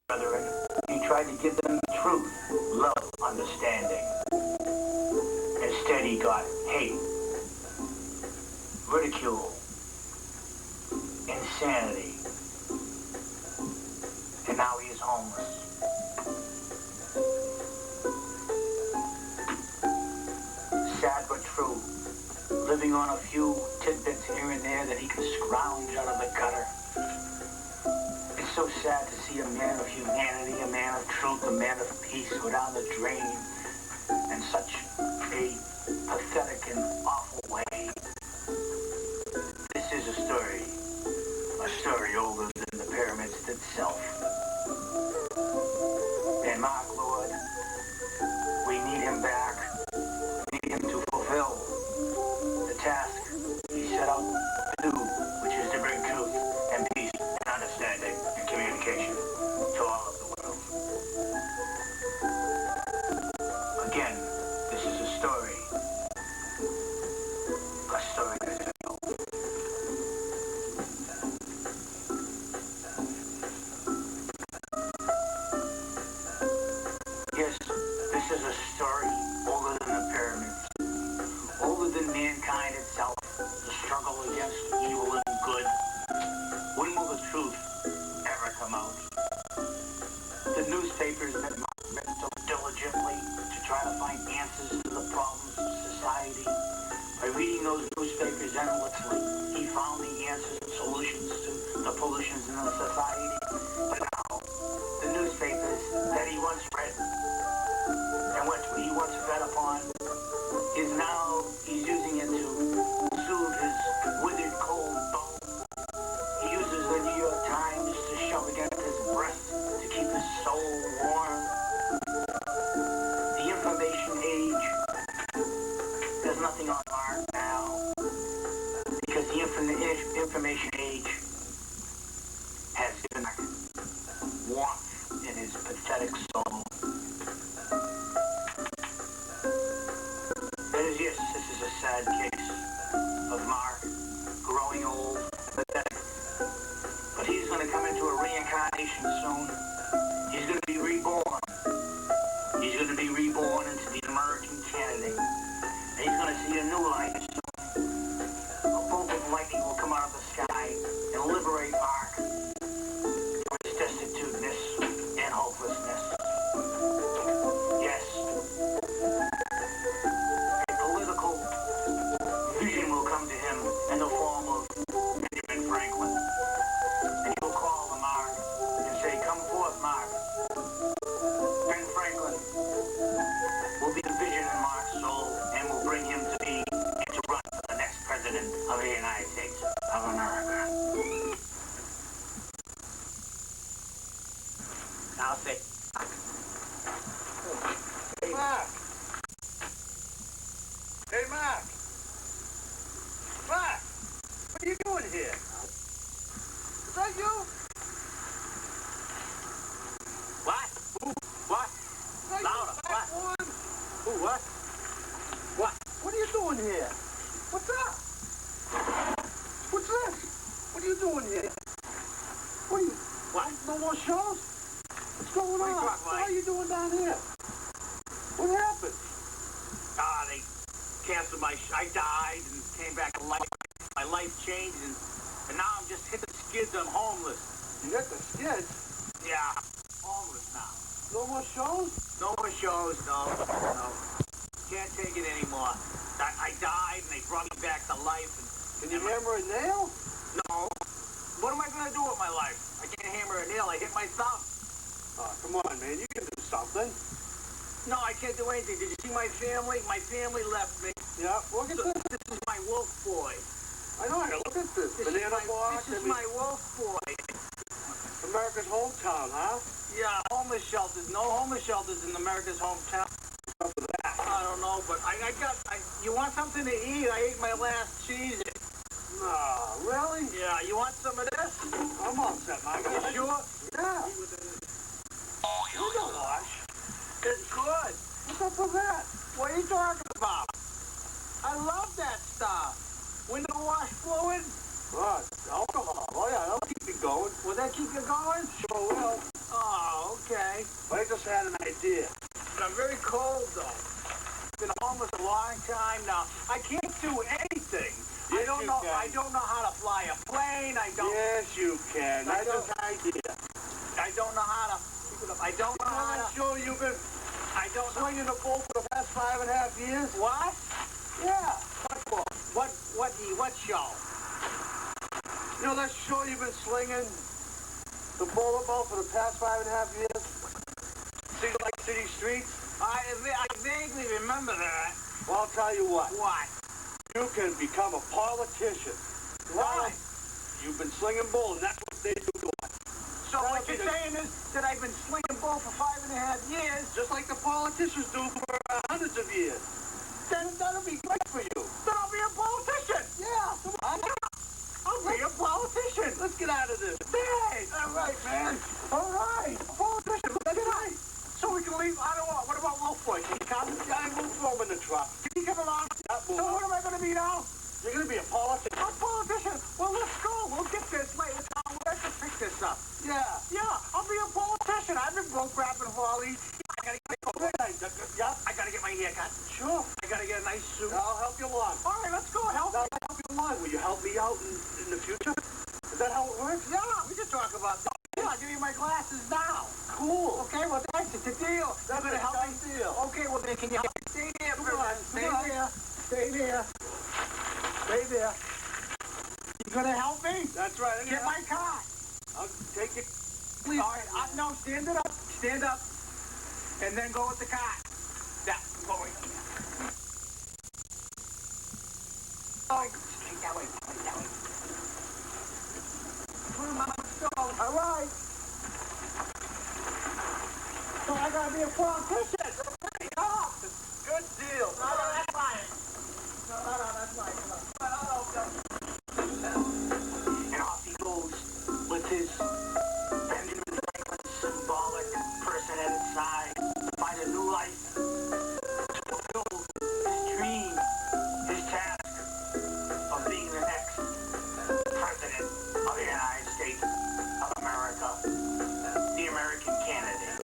brethren. He tried to give them truth, love, understanding. Instead, he got hate, ridicule, insanity. And now he is homeless. Sad but true. Living on a few tidbits here and there that he can scrounge out of the gutter. It's so sad to see a man of humanity, a man of truth, a man of peace go down the drain in such a pathetic and awful way. This is a story older than the pyramids itself. And Mark Lord, we need him back. We need him to fulfill the task he set out to do, which is to bring truth and peace and understanding and communication to all of the world. Again, this is a story that is real. Yes, this is a story older than the pyramids, older than mankind itself, the struggle against evil and good. When will the truth ever come out? The newspapers that Mark read so diligently to try to find answers to the problems of society. By reading those newspapers endlessly, he found the answers and solutions to the pollutions in the society. But now, the newspapers that he once read and what he once fed upon is now he's using it to soothe his withered cold bone. He uses the New York Times to shove against his breast to keep his soul warm. The information age, there's nothing on Mark now because the information age has given warmth in his pathetic soul. Yes, this is a sad case of Mark growing old and pathetic. But he's going to come into a reincarnation soon. He's going to be reborn. He's going to be reborn into the American Kennedy. And he's going to see a new light soon. A bolt of lightning will come out of the sky and liberate Mark from his destituteness and hopelessness. Yes. Vision will come to him in the form of Benjamin Franklin. And he will call to Mark and say, "Come forth, Mark." Ben Franklin will be the vision in Mark's soul and will bring him to be and to run for the next president of the United States of America. Now say, "Hey, Mark. Hey, Mark. Mark, what are you doing here? Is that you? what? Who? What? Is that Louder. you, Mark What? One? Who? What? What? What are you doing here? What's up? What's this? What are you doing here? What are you... What? No more shows? What's going What are you on? talking about? What are you doing down here? What happened? They canceled I died and came back to life. My life changed and now I'm just hit the skids. I'm homeless. You got the skids? Yeah, homeless now. No more shows? No more shows, no. Can't take it anymore. I died and they brought me back to life. Can you hammer a nail? No. What am I going to do with my life? I can't hammer a nail. I hit my thumb. Oh, come on, man. You can do something. No, I can't do anything. Did you see my family? My family left me. Yeah, look at this. This is my wolf boy. I know, look at this. Banana box. This is my wolf boy. America's hometown, huh? Yeah, homeless shelters. No homeless shelters in America's hometown. I don't know, but you want something to eat? I ate my last cheese. No, really? Yeah, you want some of this? I'm all set, man. You sure? Yeah. You don't wash. It's good. What's up with that? What are you talking about? I love that stuff. Window wash fluid? What? Alcohol. Oh, yeah, that'll keep you going. Will that keep you going? Sure will. Oh, right? But I just had an idea. But I'm very cold, though. Been homeless a long time now. I can't do anything. Yes, I don't know how to fly a plane. I don't. Yes, you can. I just idea. I don't know how to. I don't know how to. I'm sure you've been. I don't swinging the bull for the past 5.5 years. What? Yeah. What bull? What show? You know that show you've been slinging the bowler ball for the past 5.5 years? City Streets? I vaguely remember that. Well, I'll tell you what. What? You can become a politician. Why? You've been slinging bull, and that's what they do to us. So what you're saying is that I've been slinging bull for 5.5 years, just like the politicians do for hundreds of years. Then that'll be great for you. Then I'll be a politician. Yeah. I'll be a politician. Let's get out of this. Hey. All right, man. All right. Politician. Let's get out. So we can leave. I don't know. What about Wolfboy? Can he come? Yeah, we'll throw him in the truck. Can he come along? So what am I going to be now? You're going to be a politician. A politician? Well, let's go. We'll get this later. We'll have to pick this up. Yeah. Yeah, I'll be a politician. I've been broke rapping for all these. I got to get my hair cut. Sure. I got to get a nice suit. I'll help you along. All right, let's go. Help you along. Will you help me out in the future? Is that how it works? Yeah, we can talk about that. Yeah, I'll give you my glasses now. Cool. Okay, well, that's it. The deal. That's going to help me. Deal. Okay, well, then, can you help me? Stay there, Stay there. Stay there. Stay there. You going to help me? That's right. Get my car. I'll take it. Please. All right, no, stand it up. Stand up. And then go with the car. Yeah, going. Oh, straight that way. Put him on the stove. All right. So I gotta be a politician. Okay. Oh, good deal. No, that's fine. No, that's fine. And off he goes with his Benjamin Franklin symbolic person at his side to find a new life, to fulfill his dream, his task of being the next president of the United States of America, the American candidate.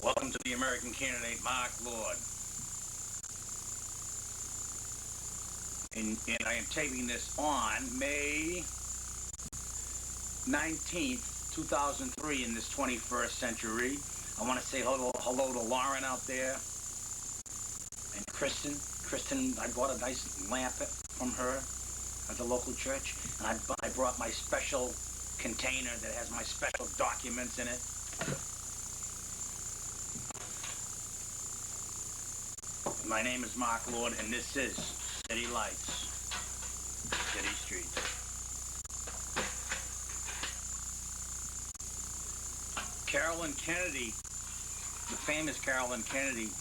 Welcome to the American candidate, Mark Lord. And I am taping this on May 19th, 2003 in this 21st century. I want to say hello to Lauren out there. And Kristen. Kristen, I bought a nice lamp from her at the local church. And I brought my special container that has my special documents in it. My name is Mark Lord, and this is City Lights, City Streets. Caroline Kennedy, the famous Caroline Kennedy,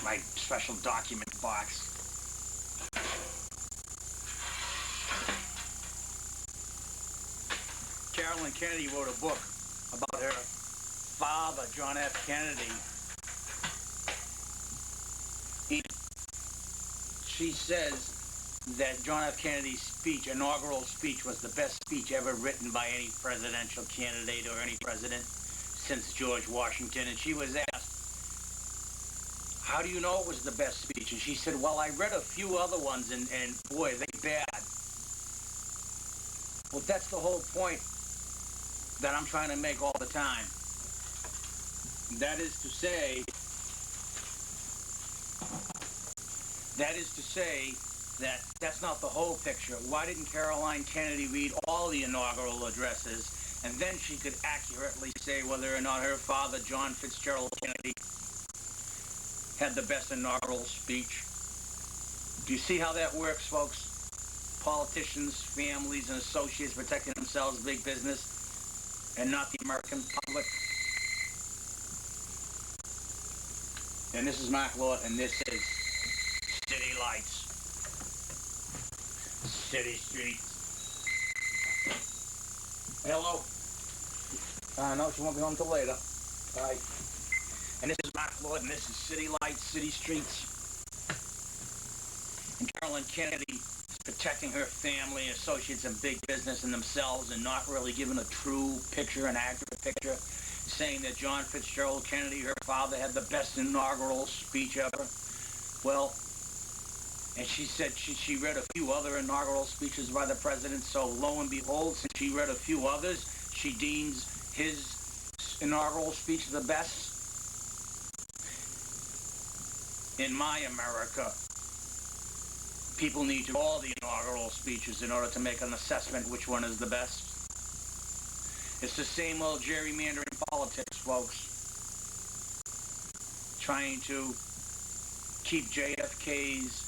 my special document box. Carolyn Kennedy wrote a book about her father, John F. Kennedy. She says that John F. Kennedy's speech, inaugural speech, was the best speech ever written by any presidential candidate or any president since George Washington. And she was asked, how do you know it was the best speech? And she said, well, I read a few other ones, and boy, they bad. Well, that's the whole point that I'm trying to make all the time. That is to say that that's not the whole picture. Why didn't Caroline Kennedy read all the inaugural addresses, and then she could accurately say whether or not her father, John Fitzgerald Kennedy, had the best inaugural speech? Do you see how that works, folks? Politicians, families, and associates protecting themselves, big business, and not the American public. And this is Mark Lord, and this is City Lights, City Streets. Hello? No, she won't be home till later. Bye. And this is Mark Lord, and this is City Lights, City Streets. And Carolyn Kennedy is protecting her family, associates, and big business and themselves, and not really giving a true picture, an accurate picture, saying that John Fitzgerald Kennedy, her father, had the best inaugural speech ever. Well, and she said she read a few other inaugural speeches by the president, so lo and behold, since she read a few others, she deems his inaugural speech the best. In my America, people need to read all the inaugural speeches in order to make an assessment which one is the best. It's the same old gerrymandering politics, folks. Trying to keep JFK's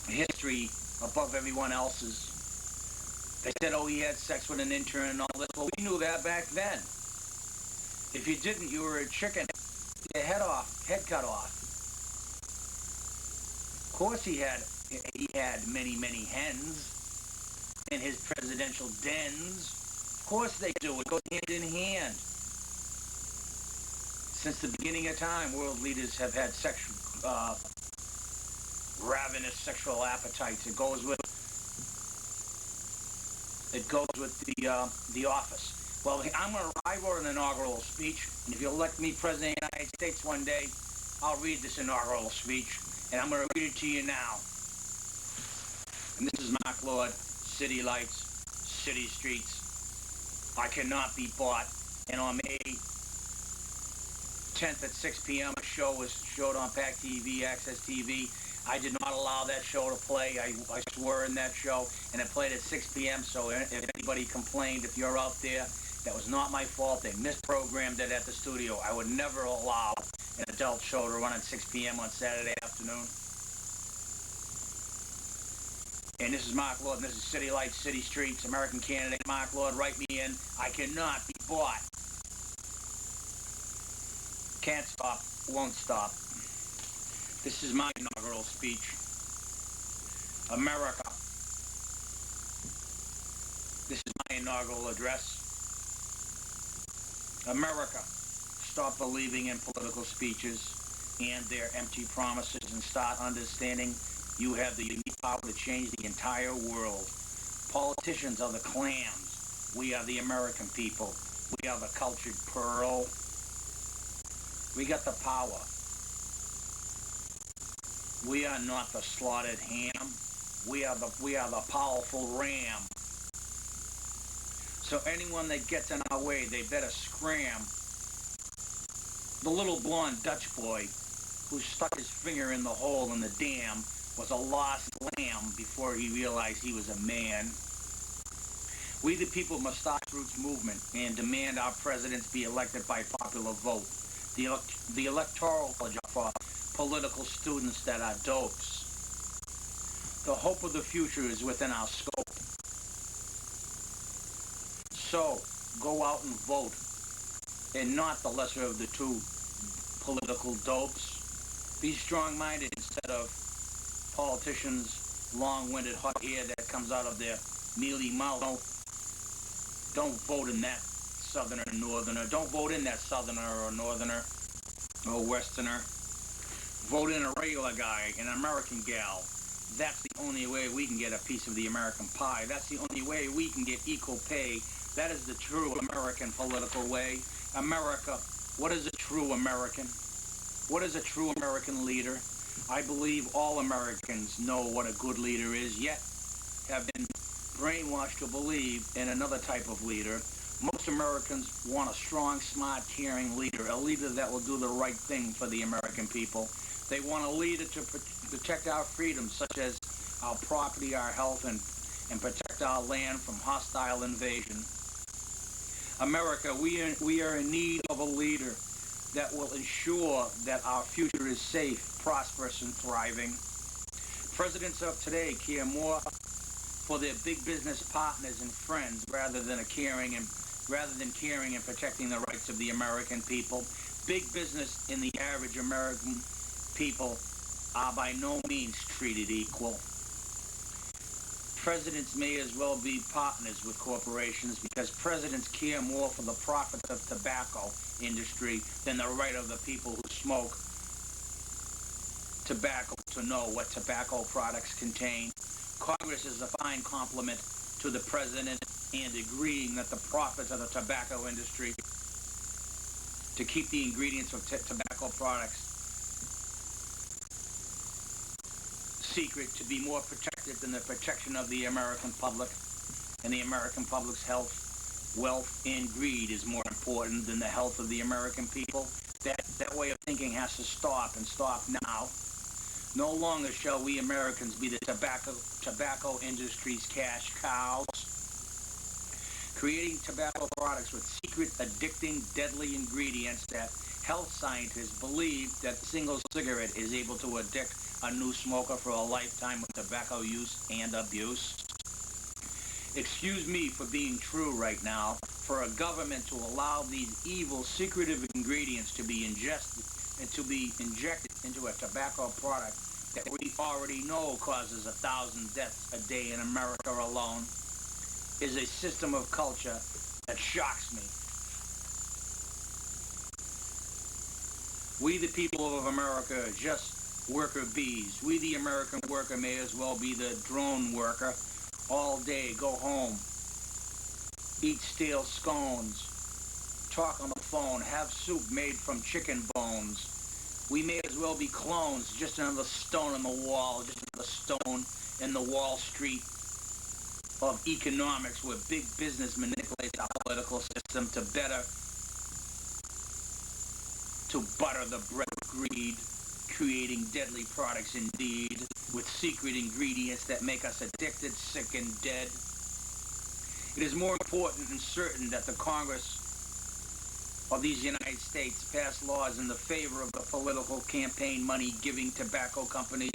history above everyone else's. They said, oh, he had sex with an intern and all this. Well, we knew that back then. If you didn't, you were a chicken. Your head cut off. Of course he had many, many hens in his presidential dens. Of course they do. It goes hand in hand. Since the beginning of time, world leaders have had ravenous sexual appetites. It goes with the office. Well, I wrote an inaugural speech, and if you elect me president of the United States one day, I'll read this inaugural speech, and I'm going to read it to you now. And this is Mark Lord, City Lights, City Streets. I cannot be bought. And on May 10th at 6 p.m., a show was showed on PAC TV, Access TV. I did not allow that show to play. I swore in that show, and it played at 6 p.m., so if anybody complained, if you're out there, that was not my fault. They misprogrammed it at the studio. I would never allow an adult show to run at 6 p.m. on Saturday afternoon. And this is Mark Lord, and this is City Lights, City Streets, American candidate Mark Lord. Write me in. I cannot be bought. Can't stop, won't stop. This is my inaugural speech. America. This is my inaugural address. America, stop believing in political speeches and their empty promises and start understanding you have the unique power to change the entire world. Politicians are the clams. We are the American people. We are the cultured pearl. We got the power. We are not the slaughtered ham. We are the powerful ram. So anyone that gets in our way, they better scram. The little blonde Dutch boy who stuck his finger in the hole in the dam was a lost lamb before he realized he was a man. We the people must stop Roots movement and demand our presidents be elected by popular vote. The electoral college for political students that are dopes. The hope of the future is within our scope. So, go out and vote, and not the lesser of the two political dopes. Be strong-minded instead of politicians' long-winded hot air that comes out of their mealy mouth. Don't vote in that southerner or northerner. Don't vote in that southerner or northerner or westerner. Vote in a regular guy, an American gal. That's the only way we can get a piece of the American pie. That's the only way we can get equal pay. That is the true American political way. America, what is a true American? What is a true American leader? I believe all Americans know what a good leader is, yet have been brainwashed to believe in another type of leader. Most Americans want a strong, smart, caring leader, a leader that will do the right thing for the American people. They want a leader to protect our freedoms, such as our property, our health, and protect our land from hostile invasion. America, we are in need of a leader that will ensure that our future is safe, prosperous, and thriving. Presidents of today care more for their big business partners and friends rather than caring and protecting the rights of the American people. Big business and the average American people are by no means treated equal. Presidents may as well be partners with corporations because presidents care more for the profits of tobacco industry than the right of the people who smoke tobacco to know what tobacco products contain. Congress is a fine compliment to the president and agreeing that the profits of the tobacco industry to keep the ingredients of tobacco products secret to be more protected than the protection of the American public, and the American public's health, wealth, and greed is more important than the health of the American people. That way of thinking has to stop, and stop now. No longer shall we Americans be the tobacco industry's cash cows, creating tobacco products with secret, addicting, deadly ingredients that health scientists believe that a single cigarette is able to addict a new smoker for a lifetime of tobacco use and abuse. Excuse me for being true right now. For a government to allow these evil, secretive ingredients to be ingested and to be injected into a tobacco product that we already know causes 1,000 deaths a day in America alone is a system of culture that shocks me. We, the people of America, are just worker bees. We, the American worker, may as well be the drone worker. All day, go home, eat stale scones, talk on the phone, have soup made from chicken bones. We may as well be clones, just another stone on the wall, just another stone in the Wall Street of economics where big business manipulates our political system to butter the bread of greed, creating deadly products indeed, with secret ingredients that make us addicted, sick, and dead. It is more important and certain that the Congress of these United States pass laws in the favor of the political campaign money giving tobacco companies,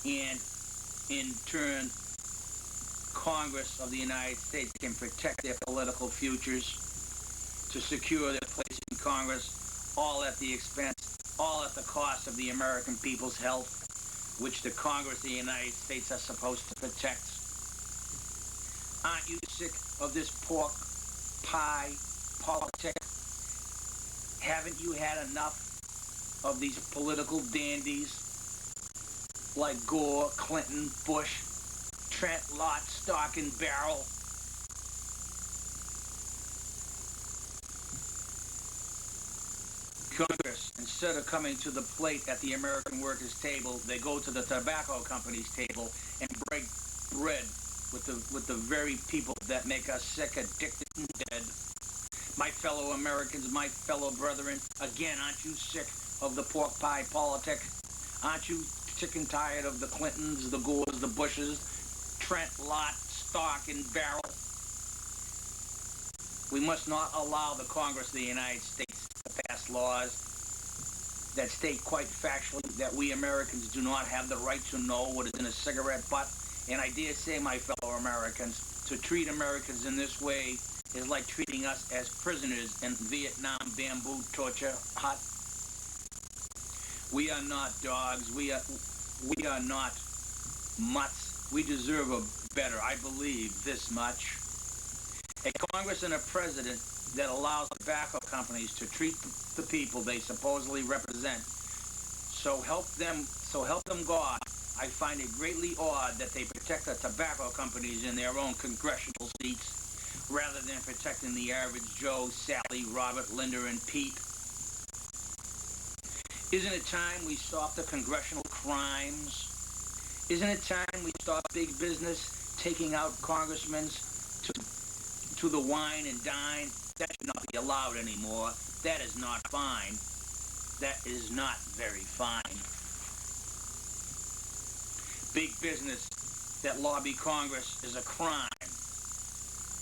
and in turn, Congress of the United States can protect their political futures to secure their place in Congress, all at the expense, all at the cost of the American people's health, which the Congress of the United States are supposed to protect. Aren't you sick of this pork pie politics? Haven't you had enough of these political dandies like Gore, Clinton, Bush, Trent, Lott, Stock, and Barrel? Congress, instead of coming to the plate at the American workers' table, they go to the tobacco company's table and break bread with the very people that make us sick, addicted, and dead. My fellow Americans, my fellow brethren, again, aren't you sick of the pork pie politic? Aren't you sick and tired of the Clintons, the Gores, the Bushes, Trent, Lott, Stock, and Barrel? We must not allow the Congress of the United States to pass laws that state quite factually that we Americans do not have the right to know what is in a cigarette butt. And I dare say, my fellow Americans, to treat Americans in this way is like treating us as prisoners in Vietnam bamboo torture hut. We are not dogs. We are not mutts. We deserve a better. I believe this much. A Congress and a president that allows tobacco companies to treat the people they supposedly represent. So help them God. I find it greatly odd that they protect the tobacco companies in their own congressional seats rather than protecting the average Joe, Sally, Robert, Linda, and Pete. Isn't it time we stop the congressional crimes? Isn't it time we stop big business taking out congressmen to the wine and dine? That should not be allowed anymore. That is not fine. That is not very fine. Big business that lobby Congress is a crime.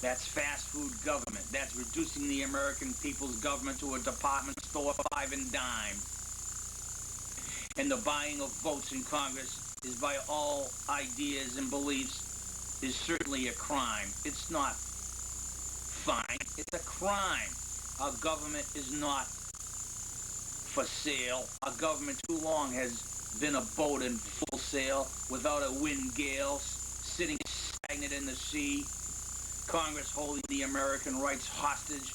That's fast food government. That's reducing the American people's government to a department store, five and dime. And the buying of votes in Congress is by all ideas and beliefs is certainly a crime. It's not fine. It's a crime. Our government is not for sale. Our government too long has been a boat in full sail without a wind gale, sitting stagnant in the sea. Congress holding the American rights hostage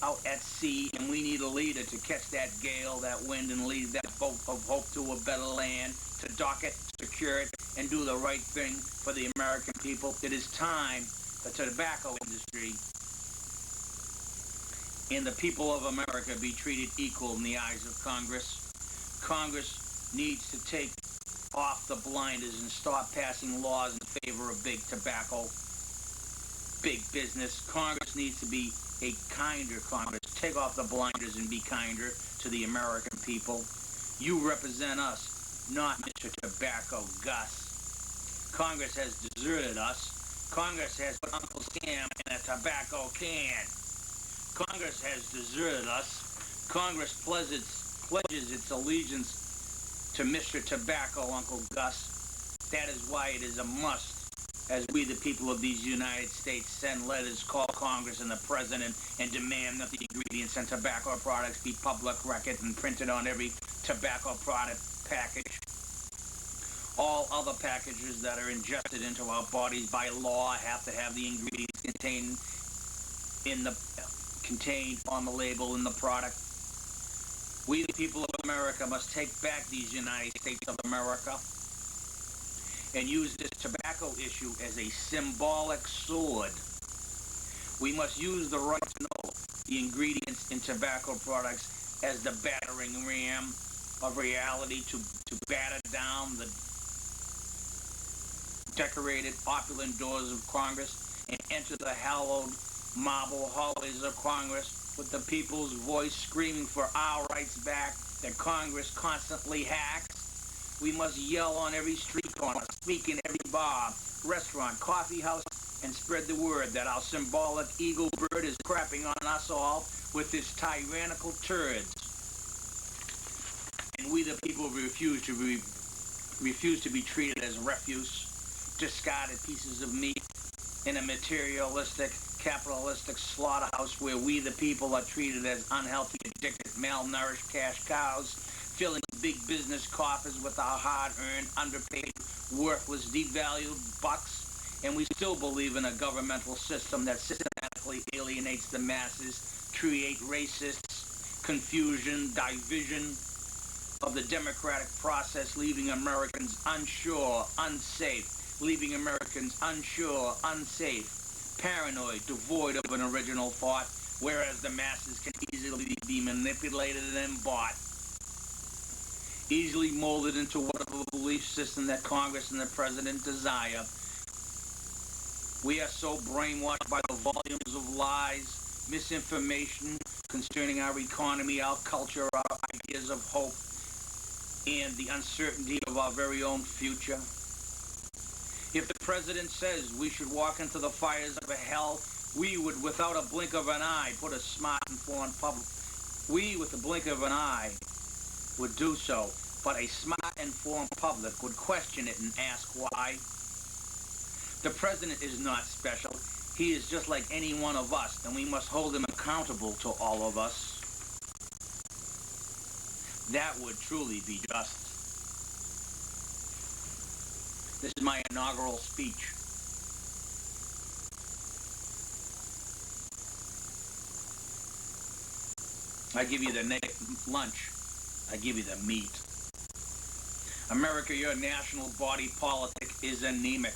out at sea, and we need a leader to catch that gale, that wind, and lead that boat of hope to a better land, to dock it, secure it, and do the right thing for the American people. It is time the tobacco industry and the people of America be treated equal in the eyes of Congress. Congress needs to take off the blinders and stop passing laws in favor of big tobacco, big business. Congress needs to be a kinder Congress. Take off the blinders and be kinder to the American people. You represent us, not Mr. Tobacco Gus. Congress has deserted us. Congress has put Uncle Sam in a tobacco can. Congress has deserted us. Congress pledges its allegiance to Mr. Tobacco, Uncle Gus. That is why it is a must, as we, the people of these United States, send letters, call Congress and the President, and demand that the ingredients in tobacco products be public record and printed on every tobacco product package. All other packages that are ingested into our bodies by law have to have the ingredients contained on the label in the product. We, the people of America, must take back these United States of America and use this tobacco issue as a symbolic sword. We must use the right to know the ingredients in tobacco products as the battering ram of reality to batter down the decorated, opulent doors of Congress and enter the hallowed marble hallways of Congress with the people's voice screaming for our rights back that Congress constantly hacks. We must yell on every street corner, speak in every bar, restaurant, coffee house, and spread the word that our symbolic eagle bird is crapping on us all with his tyrannical turds. And we, the people, refuse to be treated as refuse, discarded pieces of meat in a materialistic, capitalistic slaughterhouse where we, the people, are treated as unhealthy, addicted, malnourished cash cows, filling big business coffers with our hard-earned, underpaid, worthless, devalued bucks. And we still believe in a governmental system that systematically alienates the masses, create racists, confusion, division of the democratic process, leaving Americans unsure, unsafe, leaving Americans unsure, unsafe, paranoid, devoid of an original thought, whereas the masses can easily be manipulated and bought, easily molded into whatever belief system that Congress and the President desire. We are so brainwashed by the volumes of lies, misinformation concerning our economy, our culture, our ideas of hope, and the uncertainty of our very own future. If the President says we should walk into the fires of hell, we would, without a blink of an eye, put a smart, informed public. We, with a blink of an eye, would do so, but a smart, informed public would question it and ask why. The President is not special. He is just like any one of us, and we must hold him accountable to all of us. That would truly be justice. This is my inaugural speech. I give you the lunch. I give you the meat. America, your national body politic is anemic,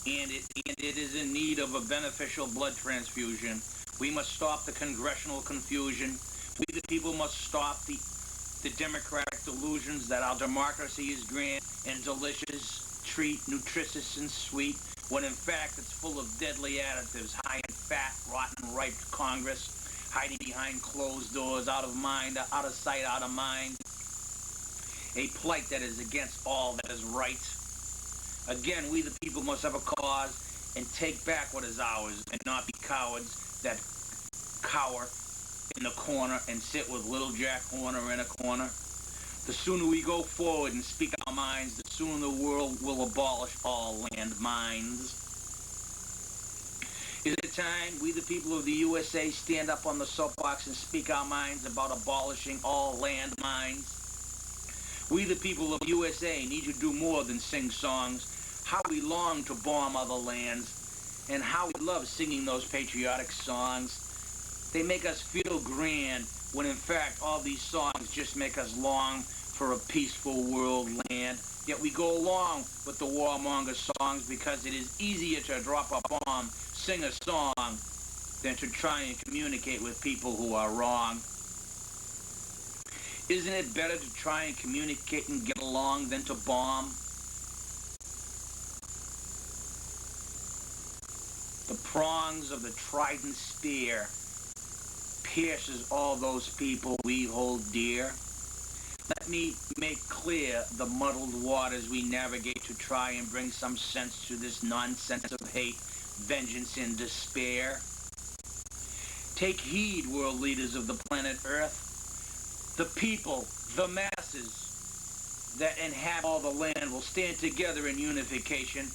and it is in need of a beneficial blood transfusion. We must stop the congressional confusion. We the people must stop the democratic delusions that our democracy is grand and delicious, treat, nutritious, and sweet, when in fact it's full of deadly additives, high in fat, rotten, ripe Congress, hiding behind closed doors, out of mind, out of sight, out of mind. A plight that is against all that is right. Again, we the people must have a cause and take back what is ours, and not be cowards that cower in the corner and sit with little Jack Horner in a corner. The sooner we go forward and speak our minds, the sooner the world will abolish all land mines. Is it time we the people of the USA stand up on the soapbox and speak our minds about abolishing all land mines? We the people of USA need to do more than sing songs. How we long to bomb other lands, and how we love singing those patriotic songs. They make us feel grand, when in fact all these songs just make us long for a peaceful world land. Yet we go along with the warmonger songs because it is easier to drop a bomb, sing a song, than to try and communicate with people who are wrong. Isn't it better to try and communicate and get along than to bomb? The prongs of the trident spear pierces all those people we hold dear. Let me make clear the muddled waters we navigate to try and bring some sense to this nonsense of hate, vengeance, and despair. Take heed, world leaders of the planet Earth. The people, the masses that inhabit all the land will stand together in unification,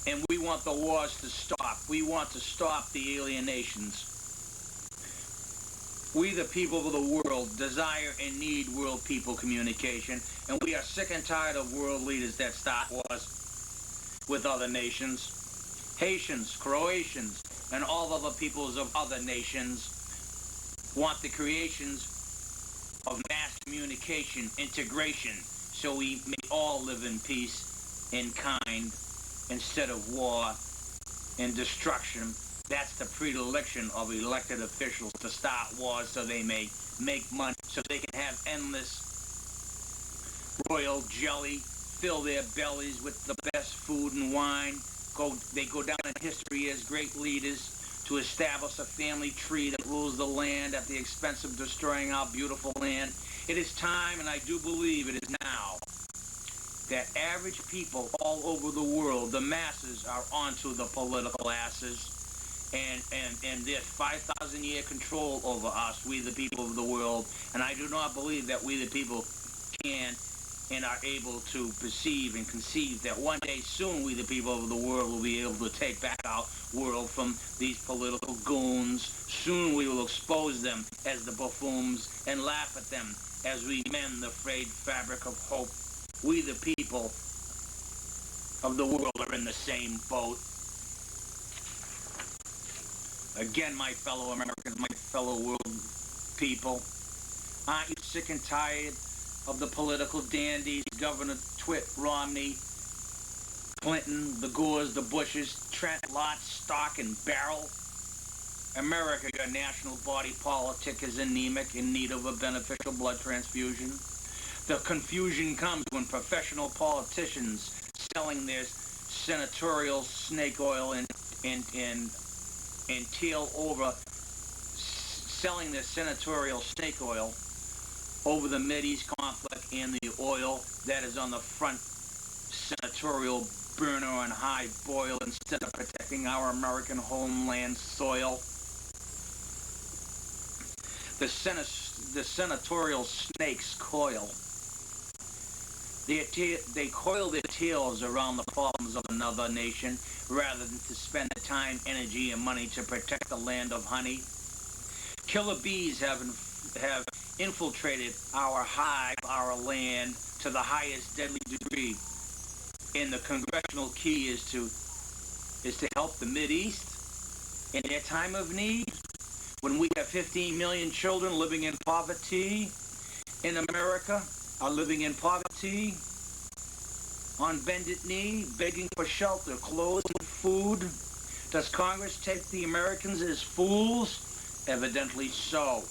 and we want the wars to stop. We want to stop the alienations. We, the people of the world, desire and need world people communication, and we are sick and tired of world leaders that start wars with other nations. Haitians, Croatians, and all other peoples of other nations want the creations of mass communication, integration, so we may all live in peace and kind instead of war and destruction. That's the predilection of elected officials, to start wars so they may make money, so they can have endless royal jelly, fill their bellies with the best food and wine. They go down in history as great leaders to establish a family tree that rules the land at the expense of destroying our beautiful land. It is time, and I do believe it is now, that average people all over the world, the masses, are onto the political asses, and there's 5,000-year control over us, we the people of the world, and I do not believe that we the people can and are able to perceive and conceive that one day soon we the people of the world will be able to take back our world from these political goons. Soon we will expose them as the buffoons and laugh at them as we mend the frayed fabric of hope. We the people of the world are in the same boat. Again, my fellow Americans, my fellow world people, aren't you sick and tired of the political dandies, Governor Twit, Romney, Clinton, the Gores, the Bushes, Trent, Lott, Stock, and Barrel? America, your national body politic, is anemic, in need of a beneficial blood transfusion. The confusion comes when professional politicians selling their senatorial snake oil and tail over, selling their senatorial snake oil over the Mideast conflict and the oil that is on the front senatorial burner on high boil instead of protecting our American homeland soil. The senatorial snakes coil. They coil their tails around the problems of another nation rather than to spend the time, energy, and money to protect the land of honey. Killer bees have infiltrated our hive, our land, to the highest deadly degree. And the congressional key is to help the Mideast in their time of need. When we have 15 million children living in poverty in America, are living in poverty, on bended knee, begging for shelter, clothes, and food. Does Congress take the Americans as fools? Evidently so.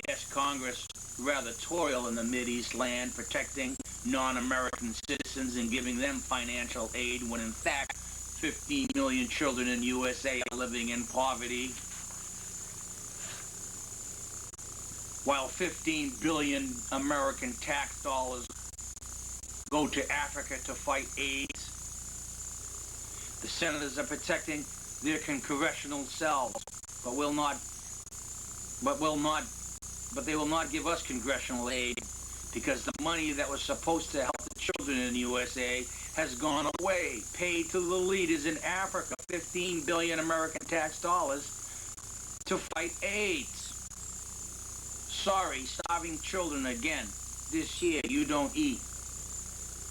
Yes, Congress rather toil in the Mideast land, protecting non-American citizens and giving them financial aid, when in fact 15 million children in USA are living in poverty, while 15 billion American tax dollars go to Africa to fight AIDS. The senators are protecting their congressional selves, but they will not give us congressional aid, because the money that was supposed to help the children in the USA has gone away, paid to the leaders in Africa, 15 billion American tax dollars to fight AIDS. Sorry, starving children again. This year you don't eat.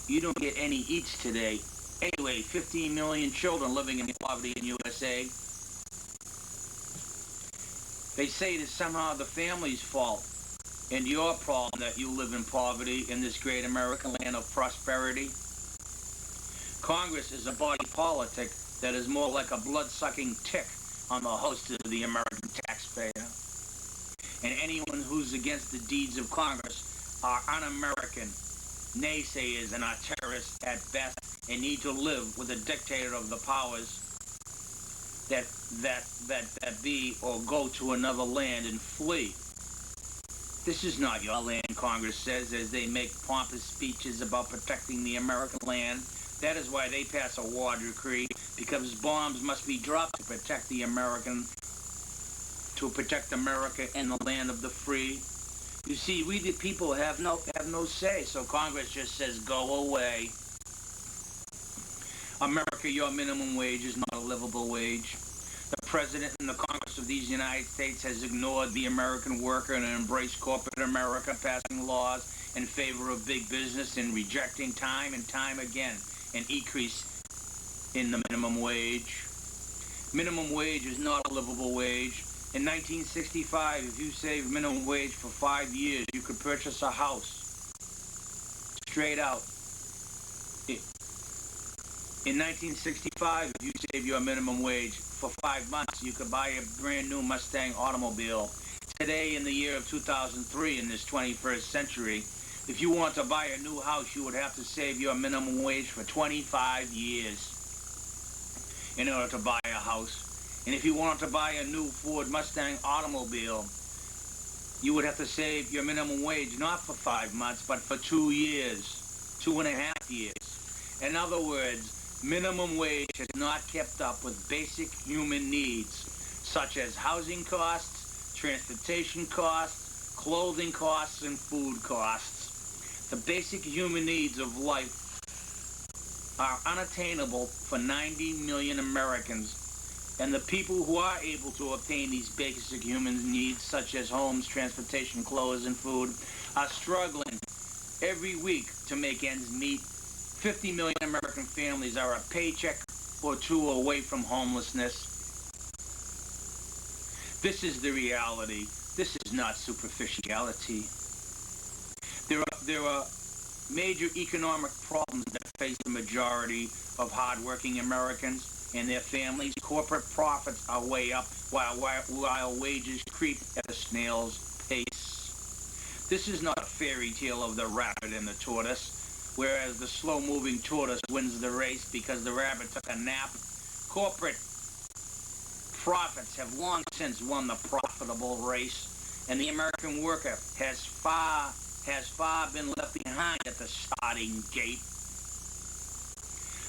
You don't get any eats today. Anyway, 15 million children living in poverty in USA. They say it is somehow the family's fault and your problem that you live in poverty in this great American land of prosperity. Congress is a body politic that is more like a blood-sucking tick on the host of the American taxpayer. And anyone who's against the deeds of Congress are un-American, naysayers, and are terrorists at best, and need to live with a dictator of the powers that be, or go to another land and flee. This is not your land, Congress says, as they make pompous speeches about protecting the American land. That is why they pass a war decree, because bombs must be dropped to protect America and the land of the free. You see, we the people have no say, so Congress just says, go away. America, your minimum wage is not a livable wage. The President and the Congress of these United States has ignored the American worker and embraced corporate America, passing laws in favor of big business and rejecting time and time again an increase in the minimum wage. Minimum wage is not a livable wage. In 1965, if you saved minimum wage for 5 years, you could purchase a house. Straight out. In 1965, if you saved your minimum wage for 5 months, you could buy a brand new Mustang automobile. Today, in the year of 2003, in this 21st century, if you want to buy a new house, you would have to save your minimum wage for 25 years in order to buy a house. And if you wanted to buy a new Ford Mustang automobile, you would have to save your minimum wage not for 5 months, but for 2 years, 2.5 years. In other words, minimum wage has not kept up with basic human needs, such as housing costs, transportation costs, clothing costs, and food costs. The basic human needs of life are unattainable for 90 million Americans, and the people who are able to obtain these basic human needs, such as homes, transportation, clothes, and food, are struggling every week to make ends meet. 50 million American families are a paycheck or two away from homelessness. This is the reality. This is not superficiality. There are major economic problems that face the majority of hardworking Americans and their families. Corporate profits are way up while wages creep at a snail's pace. This is not a fairy tale of the rabbit and the tortoise, whereas the slow-moving tortoise wins the race because the rabbit took a nap. Corporate profits have long since won the profitable race, and the American worker has far been left behind at the starting gate.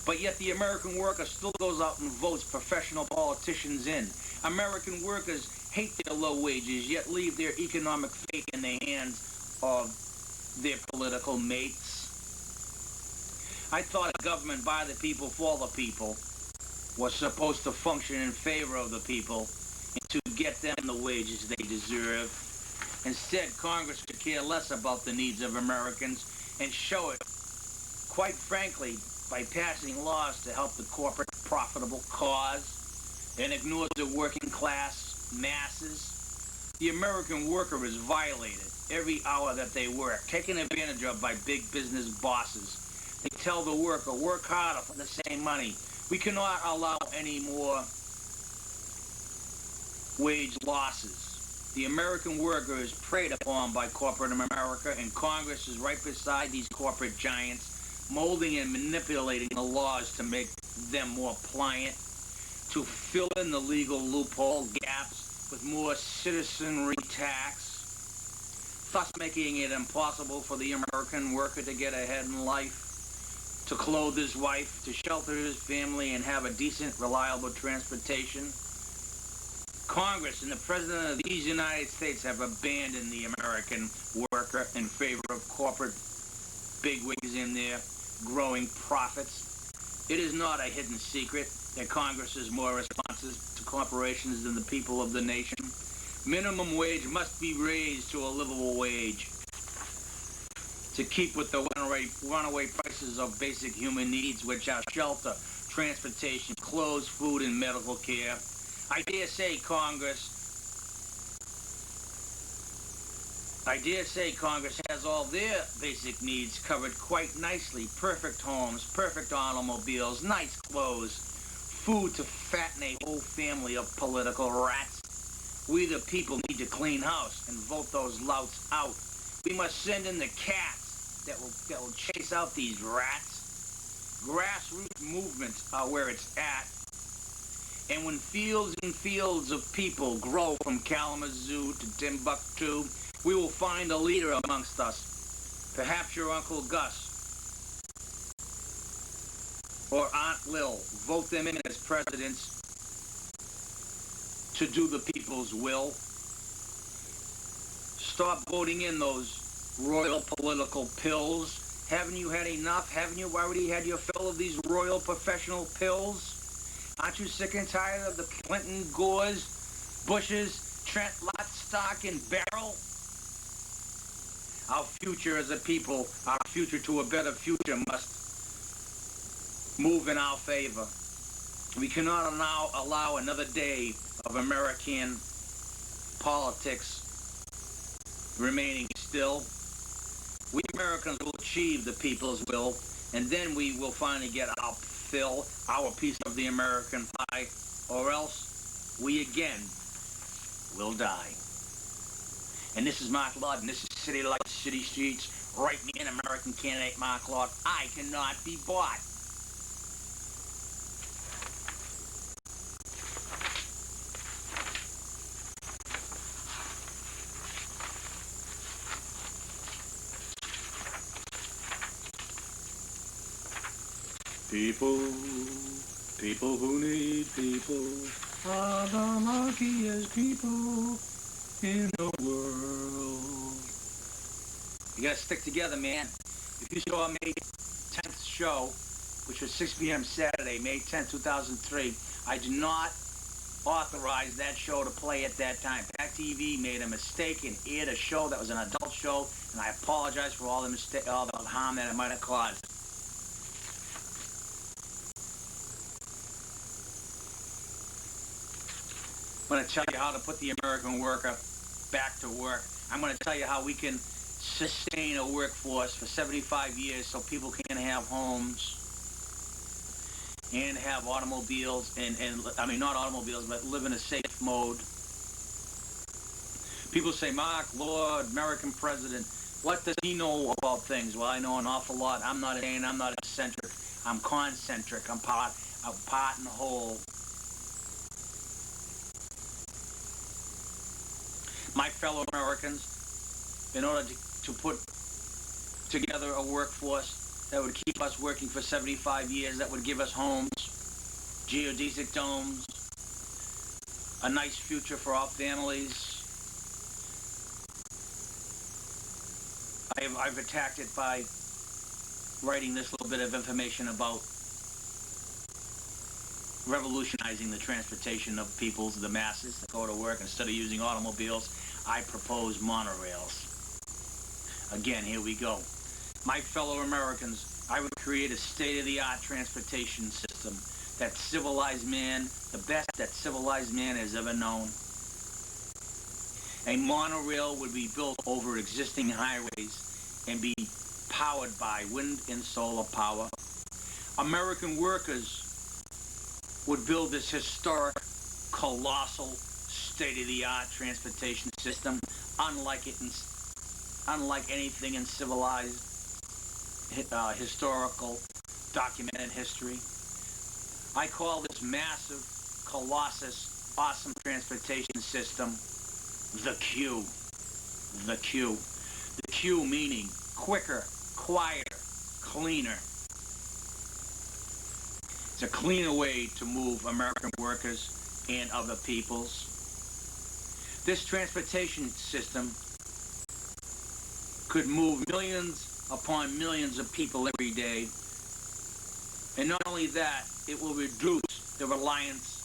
But yet the American worker still goes out and votes professional politicians in. American workers hate their low wages, yet leave their economic fate in the hands of their political mates. I thought a government by the people for the people was supposed to function in favor of the people and to get them the wages they deserve. Instead, Congress could care less about the needs of Americans and show it, quite frankly, by passing laws to help the corporate profitable cause and ignores the working class masses. The American worker is violated every hour that they work, taken advantage of by big business bosses. They tell the worker, work harder for the same money. We cannot allow any more wage losses. The American worker is preyed upon by corporate America, and Congress is right beside these corporate giants, molding and manipulating the laws to make them more pliant, to fill in the legal loophole gaps with more citizenry tax, thus making it impossible for the American worker to get ahead in life, to clothe his wife, to shelter his family, and have a decent, reliable transportation. Congress and the President of these United States have abandoned the American worker in favor of corporate bigwigs in their growing profits. It is not a hidden secret that Congress is more responsive to corporations than the people of the nation. Minimum wage must be raised to a livable wage to keep with the runaway prices of basic human needs, which are shelter, transportation, clothes, food, and medical care. I dare say Congress has all their basic needs covered quite nicely. Perfect homes, perfect automobiles, nice clothes, food to fatten a whole family of political rats. We the people need to clean house and vote those louts out. We must send in the cats that will chase out these rats. Grassroots movements are where it's at. And when fields and fields of people grow from Kalamazoo to Timbuktu, we will find a leader amongst us. Perhaps your Uncle Gus or Aunt Lil. Vote them in as presidents to do the people's will. Stop voting in those royal political pills. Haven't you had enough? Haven't you already had your fill of these royal professional pills? Aren't you sick and tired of the Clinton, Gores, Bushes, Trent, Stock, and Barrel? Our future as a people, our future to a better future must move in our favor. We cannot allow another day of American politics remaining still. We Americans will achieve the people's will, and then we will finally get our fill, our piece of the American pie, or else we again will die. And this is Mark Lawton. This is City Lights, City Streets. Write me an American candidate, Mark Lawton. I cannot be bought. People who need people are the luckiest people in the world. You gotta stick together, man. If you saw our May 10th show, which was 6 p.m. Saturday, May 10th, 2003, I do not authorize that show to play at that time. PAC TV made a mistake and aired a show that was an adult show, and I apologize for all the harm that it might have caused. I'm going to tell you how to put the American worker back to work. I'm going to tell you how we can sustain a workforce for 75 years so people can have homes and have automobiles and I mean, not automobiles, but live in a safe mode. People say, Mark, Lord, American president, what does he know about things? Well, I know an awful lot. I'm not eccentric. I'm concentric. I'm part and whole. My fellow Americans, in order to put together a workforce that would keep us working for 75 years, that would give us homes, geodesic domes, a nice future for our families. I've attacked it by writing this little bit of information about revolutionizing the transportation of people, the masses that go to work instead of using automobiles. I propose monorails. Again, here we go. My fellow Americans, I would create a state-of-the-art transportation system that civilized man, the best that civilized man has ever known. A monorail would be built over existing highways and be powered by wind and solar power. American workers would build this historic, colossal, state-of-the-art transportation system, unlike anything in civilized, historical, documented history. I call this massive, colossus, awesome transportation system the Q. The Q. The Q meaning quicker, quieter, cleaner. It's a cleaner way to move American workers and other peoples. This transportation system could move millions upon millions of people every day. And not only that, it will reduce the reliance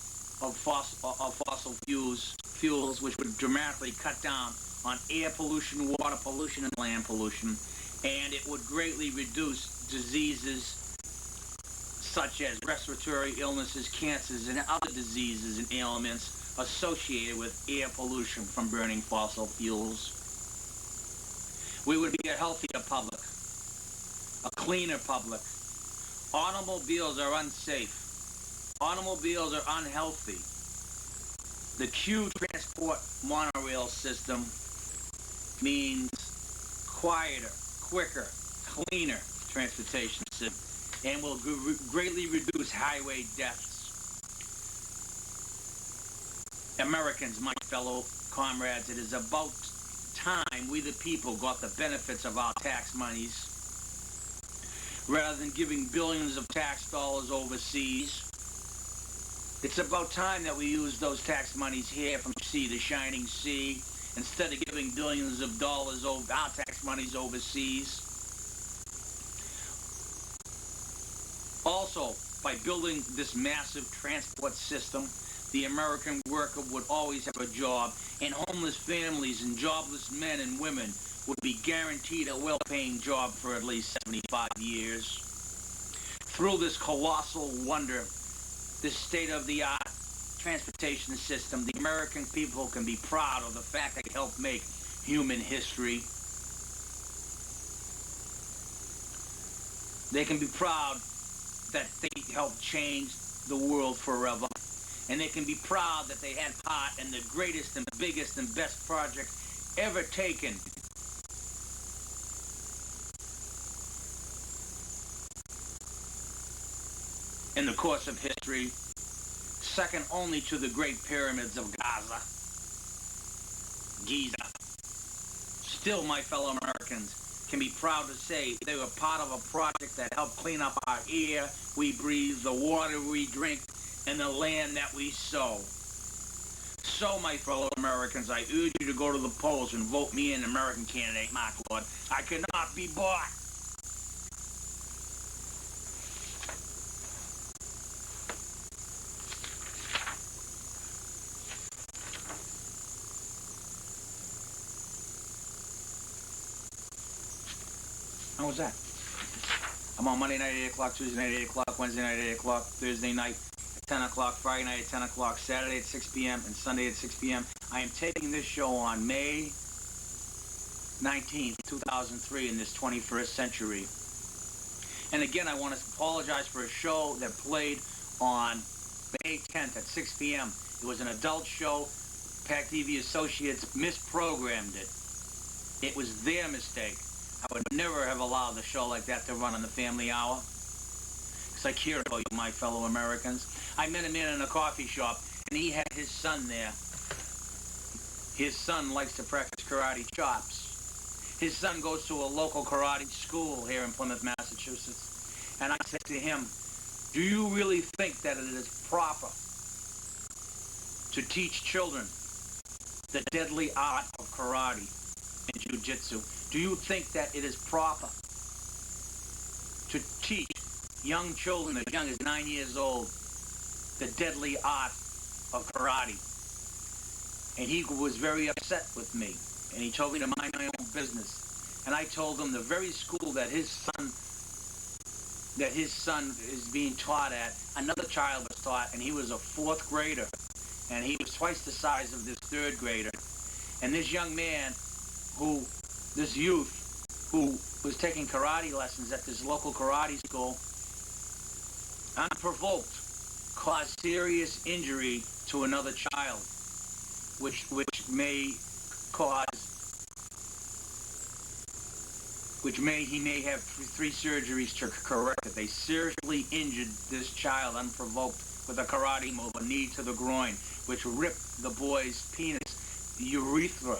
of fossil fuels, which would dramatically cut down on air pollution, water pollution, and land pollution. And it would greatly reduce diseases such as respiratory illnesses, cancers, and other diseases and ailments associated with air pollution from burning fossil fuels. We would be a healthier public, a cleaner public. Automobiles are unsafe. Automobiles are unhealthy. The Q Transport monorail system means quieter, quicker, cleaner transportation system, and will greatly reduce highway deaths. Americans, my fellow comrades, it is about time we the people got the benefits of our tax monies rather than giving billions of tax dollars overseas. It's about time that we use those tax monies here from sea to shining sea instead of giving billions of dollars over our tax monies overseas. Also, by building this massive transport system, the American worker would always have a job, and homeless families and jobless men and women would be guaranteed a well-paying job for at least 75 years. Through this colossal wonder, this state-of-the-art transportation system, the American people can be proud of the fact they helped make human history. They can be proud that they helped change the world forever. And they can be proud that they had part in the greatest and biggest and best project ever taken in the course of history, second only to the Great Pyramids of Giza. Still, my fellow Americans can be proud to say they were part of a project that helped clean up our air we breathe, the water we drink, and the land that we sow. So, my fellow Americans, I urge you to go to the polls and vote me in, American candidate Mark Lord. I cannot be bought. How was that? I'm on Monday night at 8 o'clock, Tuesday night at 8 o'clock, Wednesday night at 8 o'clock, Thursday night at 10 o'clock, Friday night at 10 o'clock, Saturday at 6 p.m., and Sunday at 6 p.m. I am taking this show on May 19th, 2003 in this 21st century. And again, I want to apologize for a show that played on May 10th at 6 p.m. It was an adult show. PAC TV Associates misprogrammed it. It was their mistake. I would never have allowed a show like that to run on the Family Hour. Because I care about you, my fellow Americans. I met a man in a coffee shop, and he had his son there. His son likes to practice karate chops. His son goes to a local karate school here in Plymouth, Massachusetts. And I said to him, do you really think that it is proper to teach children the deadly art of karate and jiu-jitsu? Do you think that it is proper to teach young children as young as 9 years old the deadly art of karate? And he was very upset with me. And he told me to mind my own business. And I told him the very school that his son is being taught at, another child was taught, and he was a 4th grader. And he was twice the size of this 3rd grader. And this young man this youth who was taking karate lessons at this local karate school, unprovoked, caused serious injury to another child, which he may have 3 surgeries to correct it. They seriously injured this child unprovoked with a karate move, a knee to the groin, which ripped the boy's penis, urethra,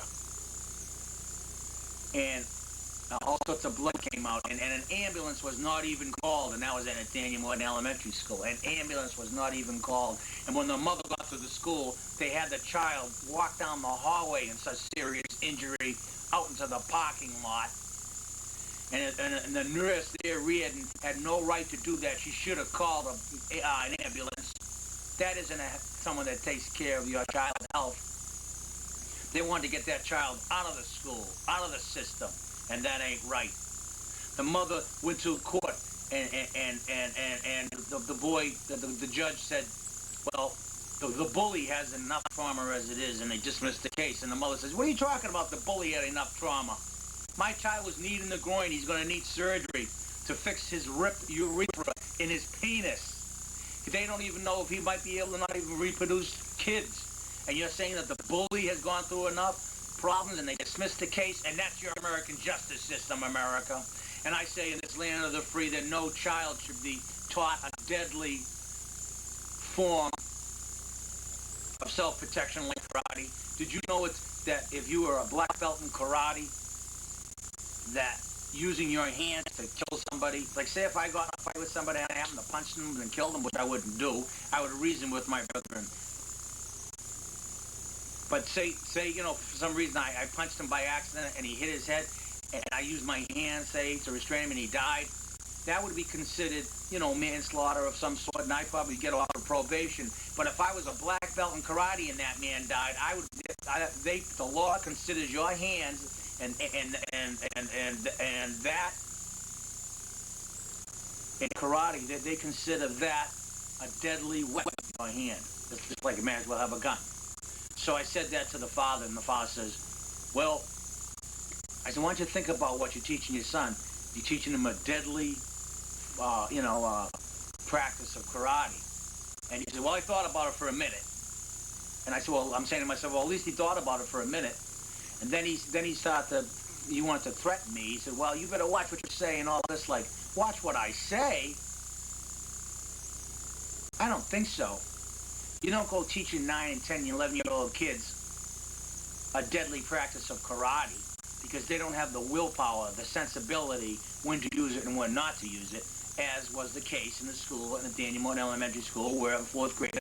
and all sorts of blood came out, and an ambulance was not even called, and that was at Daniel Morton Elementary School. An ambulance was not even called, and when the mother got to the school, they had the child walk down the hallway in such serious injury out into the parking lot, and the nurse there, Reardon, had no right to do that. She should have called an ambulance. That isn't someone that takes care of your child's health. They wanted to get that child out of the school, out of the system, and that ain't right. The mother went to court, and the boy, the judge said, well, the bully has enough trauma as it is, and they dismissed the case. And the mother says, what are you talking about? The bully had enough trauma. My child was kneed in the groin. He's going to need surgery to fix his ripped urethra in his penis. They don't even know if he might be able to not even reproduce kids. And you're saying that the bully has gone through enough problems and they dismissed the case, and that's your American justice system, America. And I say in this land of the free that no child should be taught a deadly form of self-protection like karate. Did you know that if you were a black belt in karate, that using your hands to kill somebody, like say if I got in a fight with somebody and I happened to punch them and kill them, which I wouldn't do, I would reason with my brethren. But say for some reason I punched him by accident and he hit his head, and I used my hand, say, to restrain him and he died, that would be considered, manslaughter of some sort, and I'd probably get off of probation. But if I was a black belt in karate and that man died, the law considers your hands and that in karate, they consider that a deadly weapon in your hand. It's just like you may as well have a gun. So I said that to the father, and the father says, well, I said, why don't you think about what you're teaching your son? You're teaching him a deadly, practice of karate. And he said, well, I thought about it for a minute. And I said, well, I'm saying to myself, well, at least he thought about it for a minute. And then he started he wanted to threaten me. He said, well, you better watch what you say and all this, like, watch what I say? I don't think so. You don't go teaching 9 and 10 and 11-year-old kids a deadly practice of karate because they don't have the willpower, the sensibility when to use it and when not to use it, as was the case in the school, in the Daniel Morton Elementary School, where a 4th grader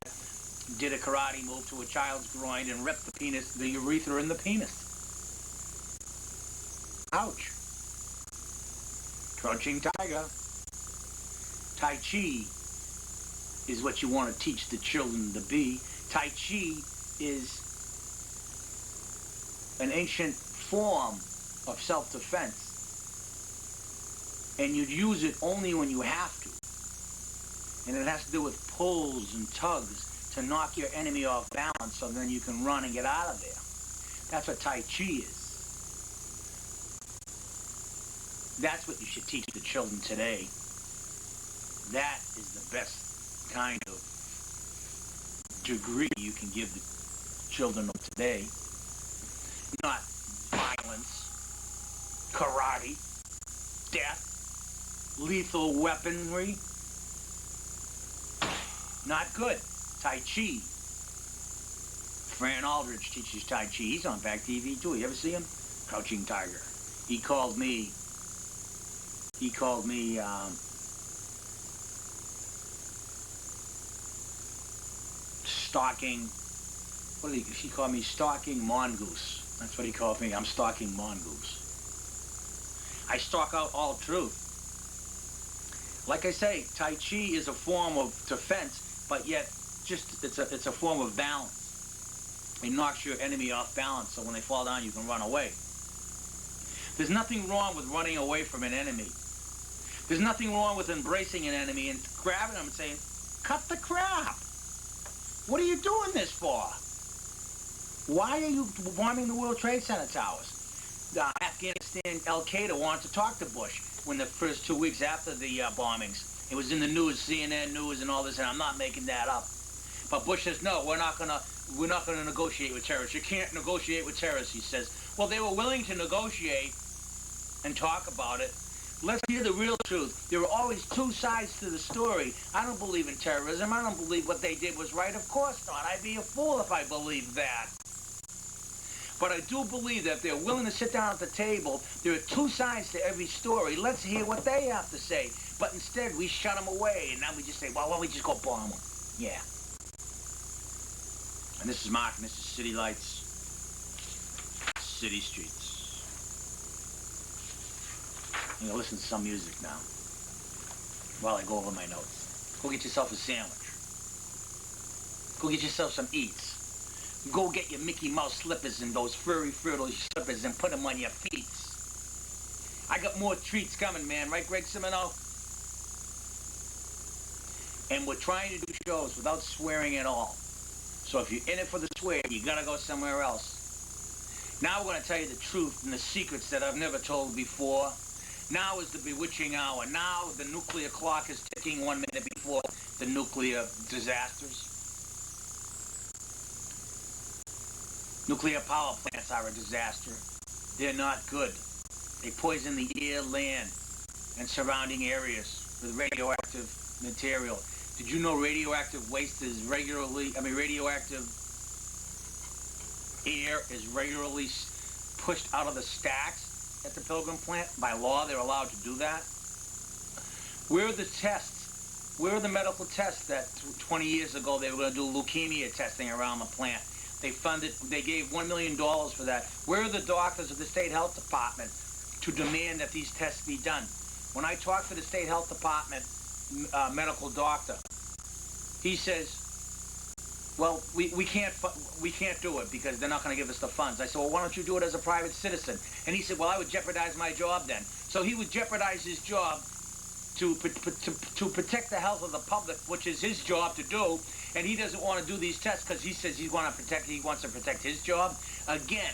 did a karate move to a child's groin and ripped the urethra in the penis. Ouch. Crouching Tiger. Tai Chi is what you want to teach the children to be. Tai Chi is an ancient form of self-defense. And you'd use it only when you have to. And it has to do with pulls and tugs to knock your enemy off balance so then you can run and get out of there. That's what Tai Chi is. That's what you should teach the children today. That is the best kind of degree you can give the children of today. Not violence, karate, death, lethal weaponry. Not good. Tai Chi. Fran Aldridge teaches Tai Chi. He's on Back TV too. You ever see him? Crouching Tiger. He called me stalking, he called me stalking mongoose. That's what he called me. I'm stalking mongoose. I stalk out all truth. Like I say, Tai Chi is a form of defense, but yet it's a form of balance. It knocks your enemy off balance, so when they fall down, you can run away. There's nothing wrong with running away from an enemy. There's nothing wrong with embracing an enemy and grabbing them and saying, cut the crap. What are you doing this for? Why are you bombing the World Trade Center towers? Afghanistan, Al-Qaeda wanted to talk to Bush when the first 2 weeks after the bombings. It was in the news, CNN News and all this, and I'm not making that up. But Bush says, no, we're not gonna negotiate with terrorists. You can't negotiate with terrorists, he says. Well, they were willing to negotiate and talk about it. Let's hear the real truth. There are always two sides to the story. I don't believe in terrorism. I don't believe what they did was right. Of course not. I'd be a fool if I believed that. But I do believe that if they're willing to sit down at the table, there are two sides to every story. Let's hear what they have to say. But instead, we shut them away, and now we just say, well, why don't we just go bomb them? Yeah. And this is Mark, and this is City Lights, City Streets. I'm gonna listen to some music now while I go over my notes. Go get yourself a sandwich. Go get yourself some eats. Go get your Mickey Mouse slippers and those furry Fertile slippers and put them on your feet. I got more treats coming, man. Right, Greg Simino? And we're trying to do shows without swearing at all. So if you're in it for the swear, you gotta go somewhere else. Now we're gonna tell you the truth and the secrets that I've never told before. Now is the bewitching hour. Now the nuclear clock is ticking 1 minute before the nuclear disasters. Nuclear power plants are a disaster. They're not good. They poison the air, land, and surrounding areas with radioactive material. Did you know radioactive waste is radioactive air is regularly pushed out of the stacks at the Pilgrim plant? By law, they're allowed to do that. Where are the tests? Where are the medical tests that 20 years ago they were going to do leukemia testing around the plant? They gave $1 million for that. Where are the doctors of the State Health Department to demand that these tests be done? When I talked to the State Health Department medical doctor, he says, well, we can't do it because they're not going to give us the funds. I said, well, why don't you do it as a private citizen? And he said, well, I would jeopardize my job then. So he would jeopardize his job to protect the health of the public, which is his job to do, and he doesn't want to do these tests because he says he wants to protect his job. Again,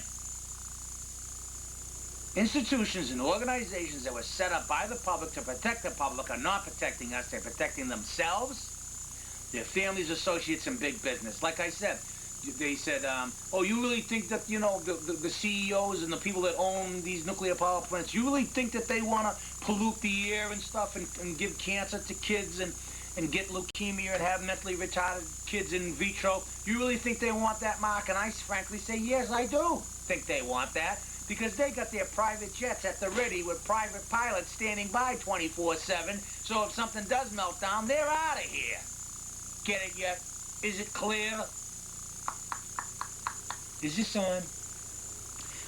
institutions and organizations that were set up by the public to protect the public are not protecting us. They're protecting themselves, their families, associates, and big business. Like I said, they said, oh, you really think that, you know, the CEOs and the people that own these nuclear power plants, you really think that they want to pollute the air and stuff and give cancer to kids and get leukemia and have mentally retarded kids in vitro? You really think they want that, Mark? And I frankly say, yes, I do think they want that, because they got their private jets at the ready with private pilots standing by 24/7, so if something does melt down, they're out of here. Get it yet? Is it clear? Is this on?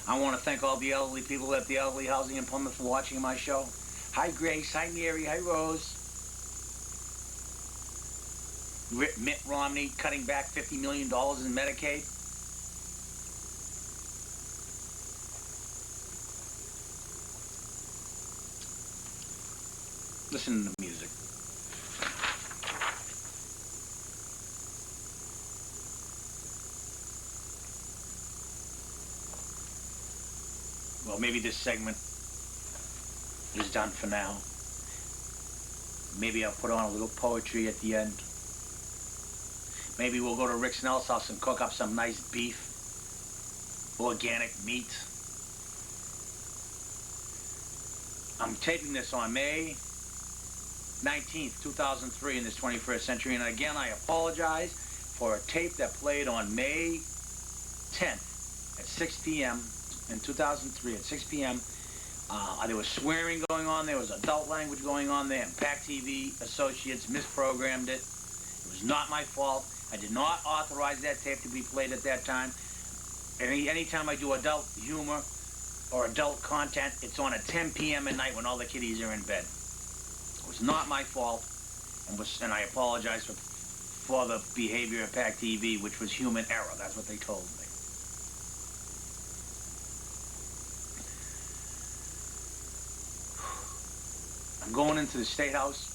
I want to thank all the elderly people at the Elderly Housing in Plymouth for watching my show. Hi, Grace. Hi, Mary. Hi, Rose. Mitt Romney cutting back $50 million in Medicaid. Listen to the music. Well, maybe this segment is done for now. Maybe I'll put on a little poetry at the end. Maybe we'll go to Rick Snell's house and cook up some nice beef, organic meat. I'm taping this on May 19th, 2003 in this 21st century. And again, I apologize for a tape that played on May 10th at 6 p.m. in 2003 at 6 p.m. There was swearing going on. There was adult language going on there. And PAC TV associates misprogrammed it. It was not my fault. I did not authorize that tape to be played at that time. Anytime I do adult humor or adult content, it's on at 10 p.m. at night when all the kiddies are in bed. It was not my fault, and I apologize for the behavior of PAC TV, which was human error. That's what they told me. going into the State House.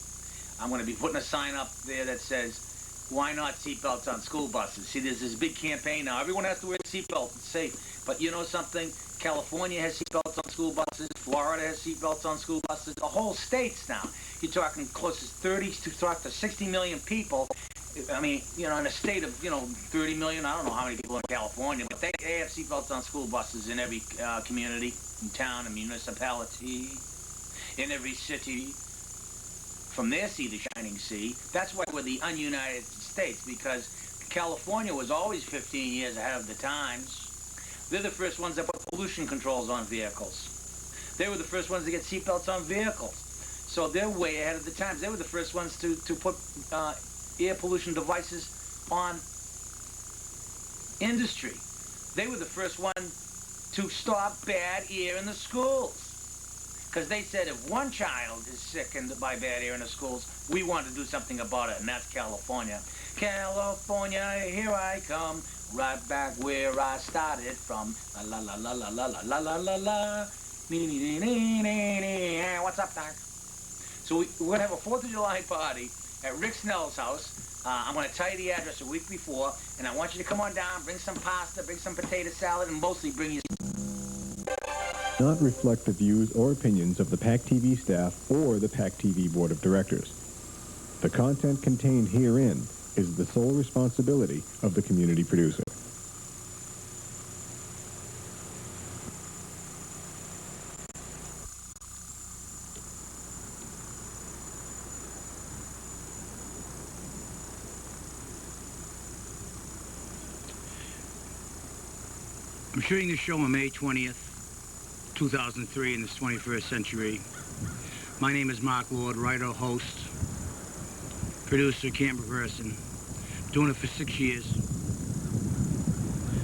I'm going to be putting a sign up there that says, why not seatbelts on school buses? See, there's this big campaign now. Everyone has to wear a seatbelt. It's safe. But you know something? California has seatbelts on school buses. Florida has seatbelts on school buses. The whole states now. You're talking close to 30 to 60 million people. I mean, you know, in a state of, 30 million, I don't know how many people in California, but they have seatbelts on school buses in every community, in town, and municipality, in every city. From their sea to shining sea. That's why we're the ununited states, because California was always 15 years ahead of the times. They're the first ones that put pollution controls on vehicles. They were the first ones to get seatbelts on vehicles. So they're way ahead of the times. They were the first ones to put air pollution devices on industry. They were the first one to stop bad air in the schools. Because they said if one child is sickened by bad air in the schools, we want to do something about it, and that's California. California, here I come, right back where I started from. La la la la la la la la la la. What's up, Doc? So we're going to have a 4th of July party at Rick Snell's house. I'm going to tell you the address a week before, and I want you to come on down, bring some pasta, bring some potato salad, and mostly bring you... Not reflect the views or opinions of the PAC TV staff or the PAC TV Board of Directors. The content contained herein is the sole responsibility of the community producer. I'm shooting this show on May 20th. 2003 in this 21st century. My name is Mark Lord, writer, host, producer, camera person. Doing it for 6 years.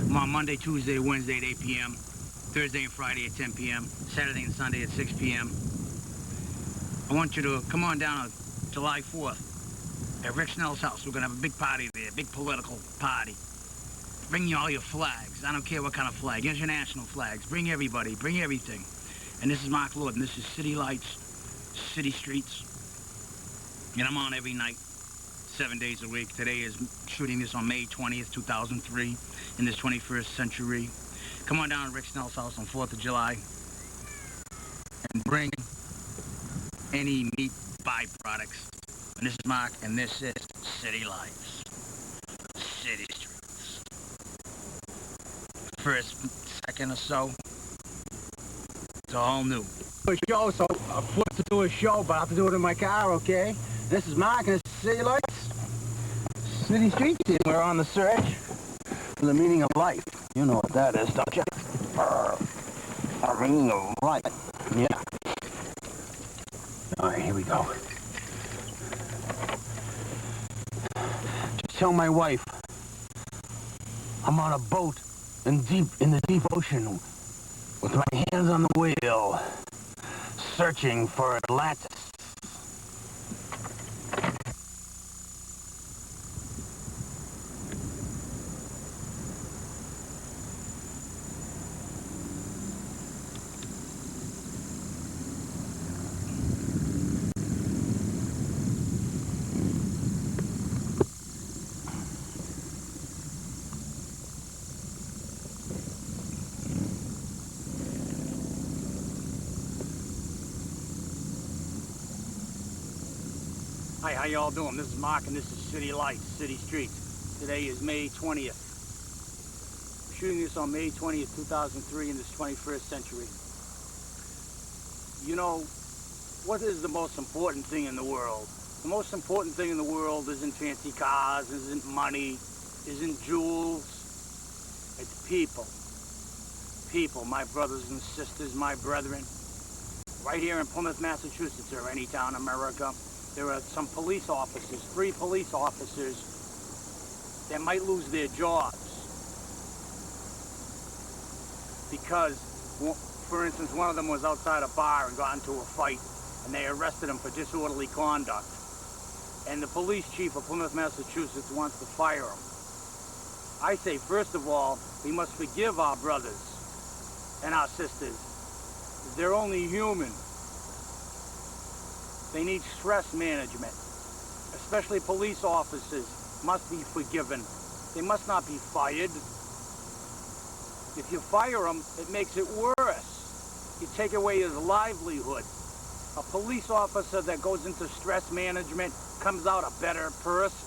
I'm on Monday, Tuesday, Wednesday at 8 p.m., Thursday and Friday at 10 p.m., Saturday and Sunday at 6 p.m. I want you to come on down on July 4th at Rick Snell's house. We're going to have a big party there, big political party. Bring you all your flags. I don't care what kind of flag. International flags. Bring everybody. Bring everything. And this is Mark Lord, and this is City Lights, City Streets. And I'm on every night, 7 days a week. Today is shooting this on May 20th, 2003, in this 21st century. Come on down to Rick Snell's house on 4th of July and bring any meat byproducts. And this is Mark, and this is City Lights, City Streets. First, second or so, it's all new. A show, so I'm forced to do a show, but I have to do it in my car, okay? This is Mark, and it's City Lights, City Streets, and we're on the search for the meaning of life. You know what that is, don't you? Our meaning of life, yeah. All right, here we go. Just tell my wife I'm on a boat in the deep ocean with my hands on the wheel, searching for Atlantis. Hi, how y'all doing? This is Mark, and this is City Lights, City Streets. Today is May 20th. I'm shooting this on May 20th, 2003 in this 21st century. You know, what is the most important thing in the world? The most important thing in the world isn't fancy cars, isn't money, isn't jewels. It's people. People, my brothers and sisters, my brethren. Right here in Plymouth, Massachusetts, or any town in America, there are some police officers, 3 police officers, that might lose their jobs. Because, for instance, one of them was outside a bar and got into a fight, and they arrested him for disorderly conduct. And the police chief of Plymouth, Massachusetts wants to fire him. I say, first of all, we must forgive our brothers and our sisters. They're only human. They need stress management. Especially police officers must be forgiven. They must not be fired. If you fire them, it makes it worse. You take away his livelihood. A police officer that goes into stress management comes out a better person.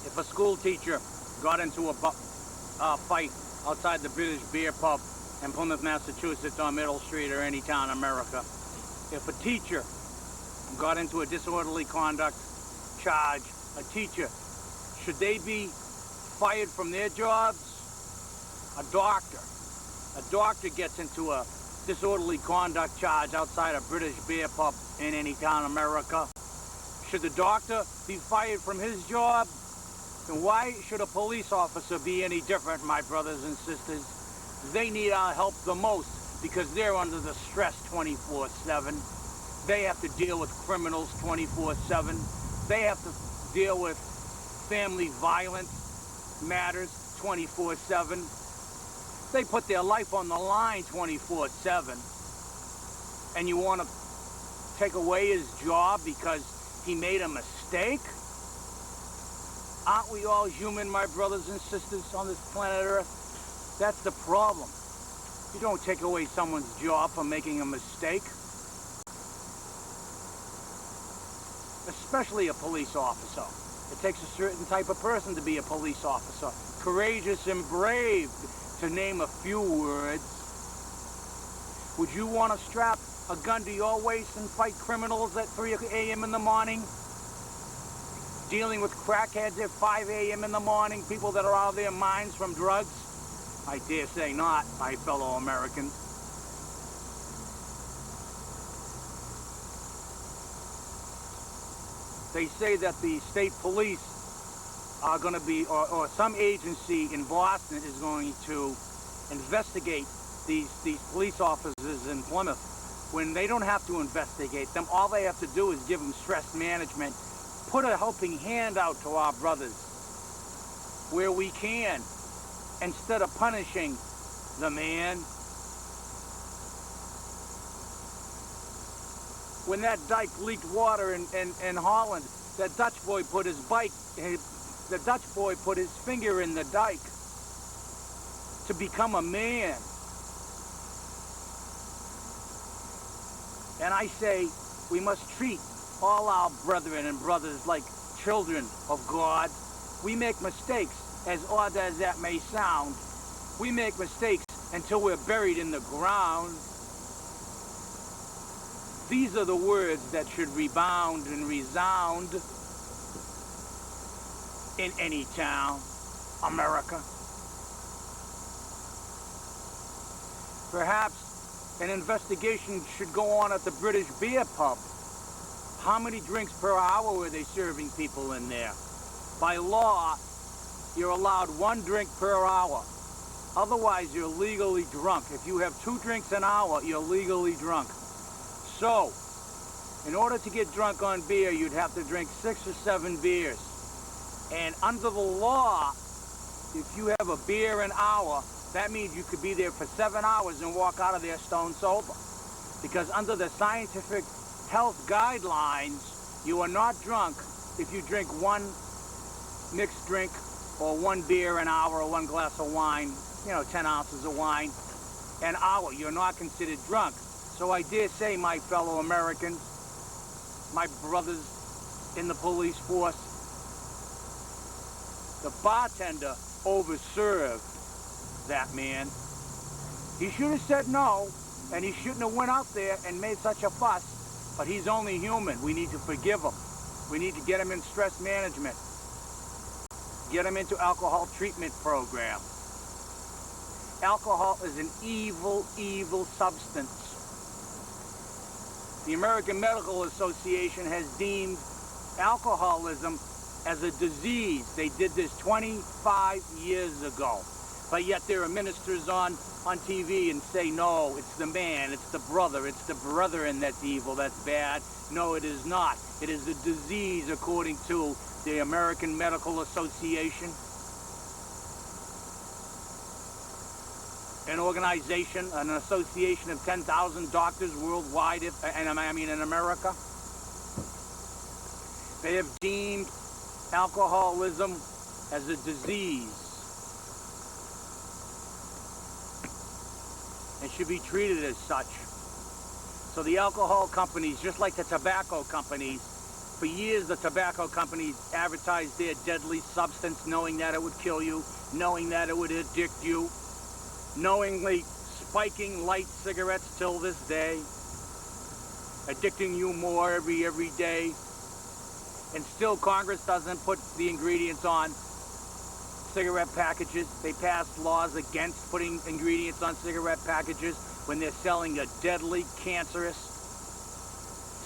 If a school teacher got into a fight outside the British Beer Pub in Plymouth, Massachusetts on Middle Street or any town in America, if a teacher got into a disorderly conduct charge, a teacher, should they be fired from their jobs? A doctor gets into a disorderly conduct charge outside a British Beer Pub in any town in America. Should the doctor be fired from his job? And why should a police officer be any different, my brothers and sisters? They need our help the most because they're under the stress 24/7. They have to deal with criminals 24/7. They have to deal with family violence matters 24/7. They put their life on the line 24/7. And you want to take away his job because he made a mistake? Aren't we all human, my brothers and sisters, on this planet Earth? That's the problem. You don't take away someone's job for making a mistake. Especially a police officer. It takes a certain type of person to be a police officer. Courageous and brave, to name a few words. Would you want to strap a gun to your waist and fight criminals at 3 a.m. in the morning? Dealing with crackheads at 5 a.m. in the morning, people that are out of their minds from drugs? I dare say not, my fellow Americans. They say that the state police are going to be, or some agency in Boston is going to investigate these police officers in Plymouth. When they don't have to investigate them, all they have to do is give them stress management. Put a helping hand out to our brothers where we can, instead of punishing the man. When that dike leaked water in Holland, that Dutch boy put his finger in the dike to become a man. And I say we must treat all our brethren and brothers like children of God. We make mistakes, as odd as that may sound. We make mistakes until we're buried in the ground. These are the words that should rebound and resound in any town, America. Perhaps an investigation should go on at the British Beer Pub. How many drinks per hour were they serving people in there? By law, you're allowed 1 drink per hour. Otherwise, you're legally drunk. If you have 2 drinks an hour, you're legally drunk. So, in order to get drunk on beer, you'd have to drink 6 or 7 beers. And under the law, if you have a beer an hour, that means you could be there for 7 hours and walk out of there stone sober. Because under the scientific health guidelines, you are not drunk if you drink 1 mixed drink or 1 beer an hour or 1 glass of wine, 10 ounces of wine an hour. You're not considered drunk. So I dare say, my fellow Americans, my brothers in the police force, the bartender overserved that man. He should have said no, and he shouldn't have went out there and made such a fuss, but he's only human. We need to forgive him. We need to get him in stress management. Get him into alcohol treatment program. Alcohol is an evil, evil substance. The American Medical Association has deemed alcoholism as a disease. They did this 25 years ago. But yet there are ministers on TV and say, no, it's the man, it's the brethren that's evil, that's bad. No, it is not. It is a disease according to the American Medical Association. an organization, an association of 10,000 doctors worldwide, in America. They have deemed alcoholism as a disease and should be treated as such. So the alcohol companies, just like the tobacco companies, for years the tobacco companies advertised their deadly substance knowing that it would kill you, knowing that it would addict you, knowingly spiking light cigarettes till this day, addicting you more every day. And still Congress doesn't put the ingredients on cigarette packages. They passed laws against putting ingredients on cigarette packages when they're selling a deadly, cancerous,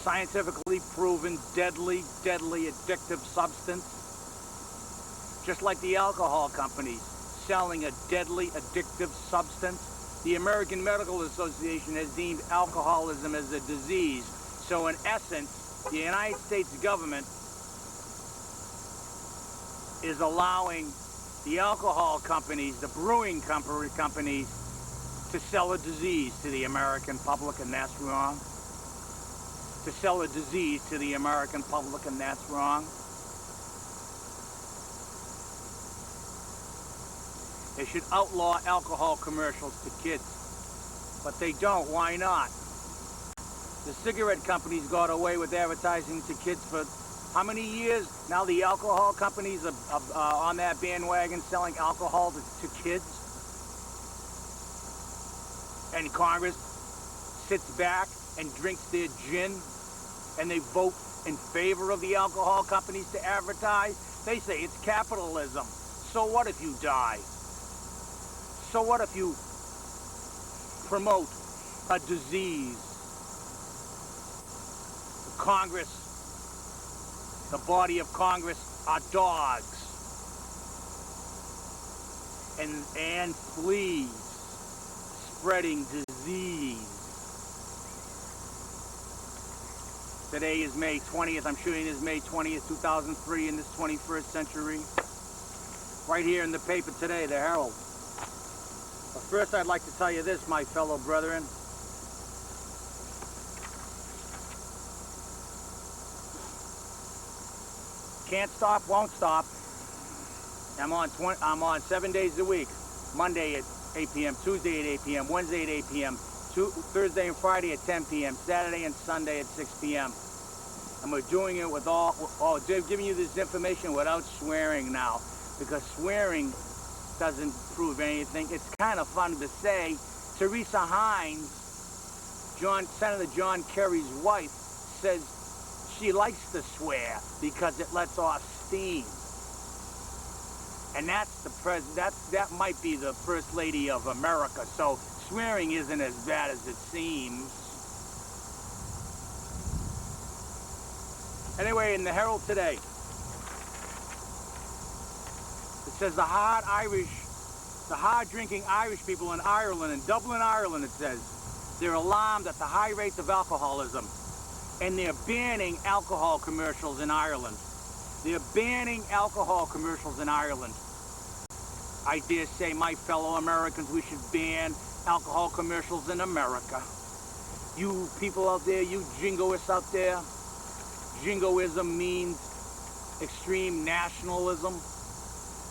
scientifically proven, deadly addictive substance. Just like the alcohol companies selling a deadly addictive substance, the American Medical Association has deemed alcoholism as a disease. So in essence, the United States government is allowing the alcohol companies, the brewing companies, to sell a disease to the American public, and that's wrong. To sell a disease to the American public, and that's wrong. They should outlaw alcohol commercials to kids, but they don't. Why not? The cigarette companies got away with advertising to kids for how many years? Now the alcohol companies are on that bandwagon selling alcohol to kids. And Congress sits back and drinks their gin, and they vote in favor of the alcohol companies to advertise. They say it's capitalism. So what if you die? So what if you promote a disease? Congress, the body of Congress, are dogs and fleas spreading disease. Today is May 20th. I'm shooting this May 20th, 2003 in this 21st century. Right here in the paper today, the Herald. But first I'd like to tell you this, my fellow brethren. Can't stop, won't stop. I'm on 7 days a week. Monday at 8 p.m., Tuesday at 8 p.m., Wednesday at 8 p.m., Thursday and Friday at 10 p.m., Saturday and Sunday at 6 p.m. And we're doing it with giving you this information without swearing now, because swearing doesn't prove anything. It's kind of fun to say. Teresa Hines, Senator John Kerry's wife, says she likes to swear because it lets off steam. And that might be the First Lady of America, so swearing isn't as bad as it seems. Anyway, in the Herald today, it says the hard-drinking Irish people in Ireland, in Dublin, Ireland, it says, they're alarmed at the high rates of alcoholism, and they're banning alcohol commercials in Ireland. They're banning alcohol commercials in Ireland. I dare say, my fellow Americans, we should ban alcohol commercials in America. You people out there, you jingoists out there, jingoism means extreme nationalism.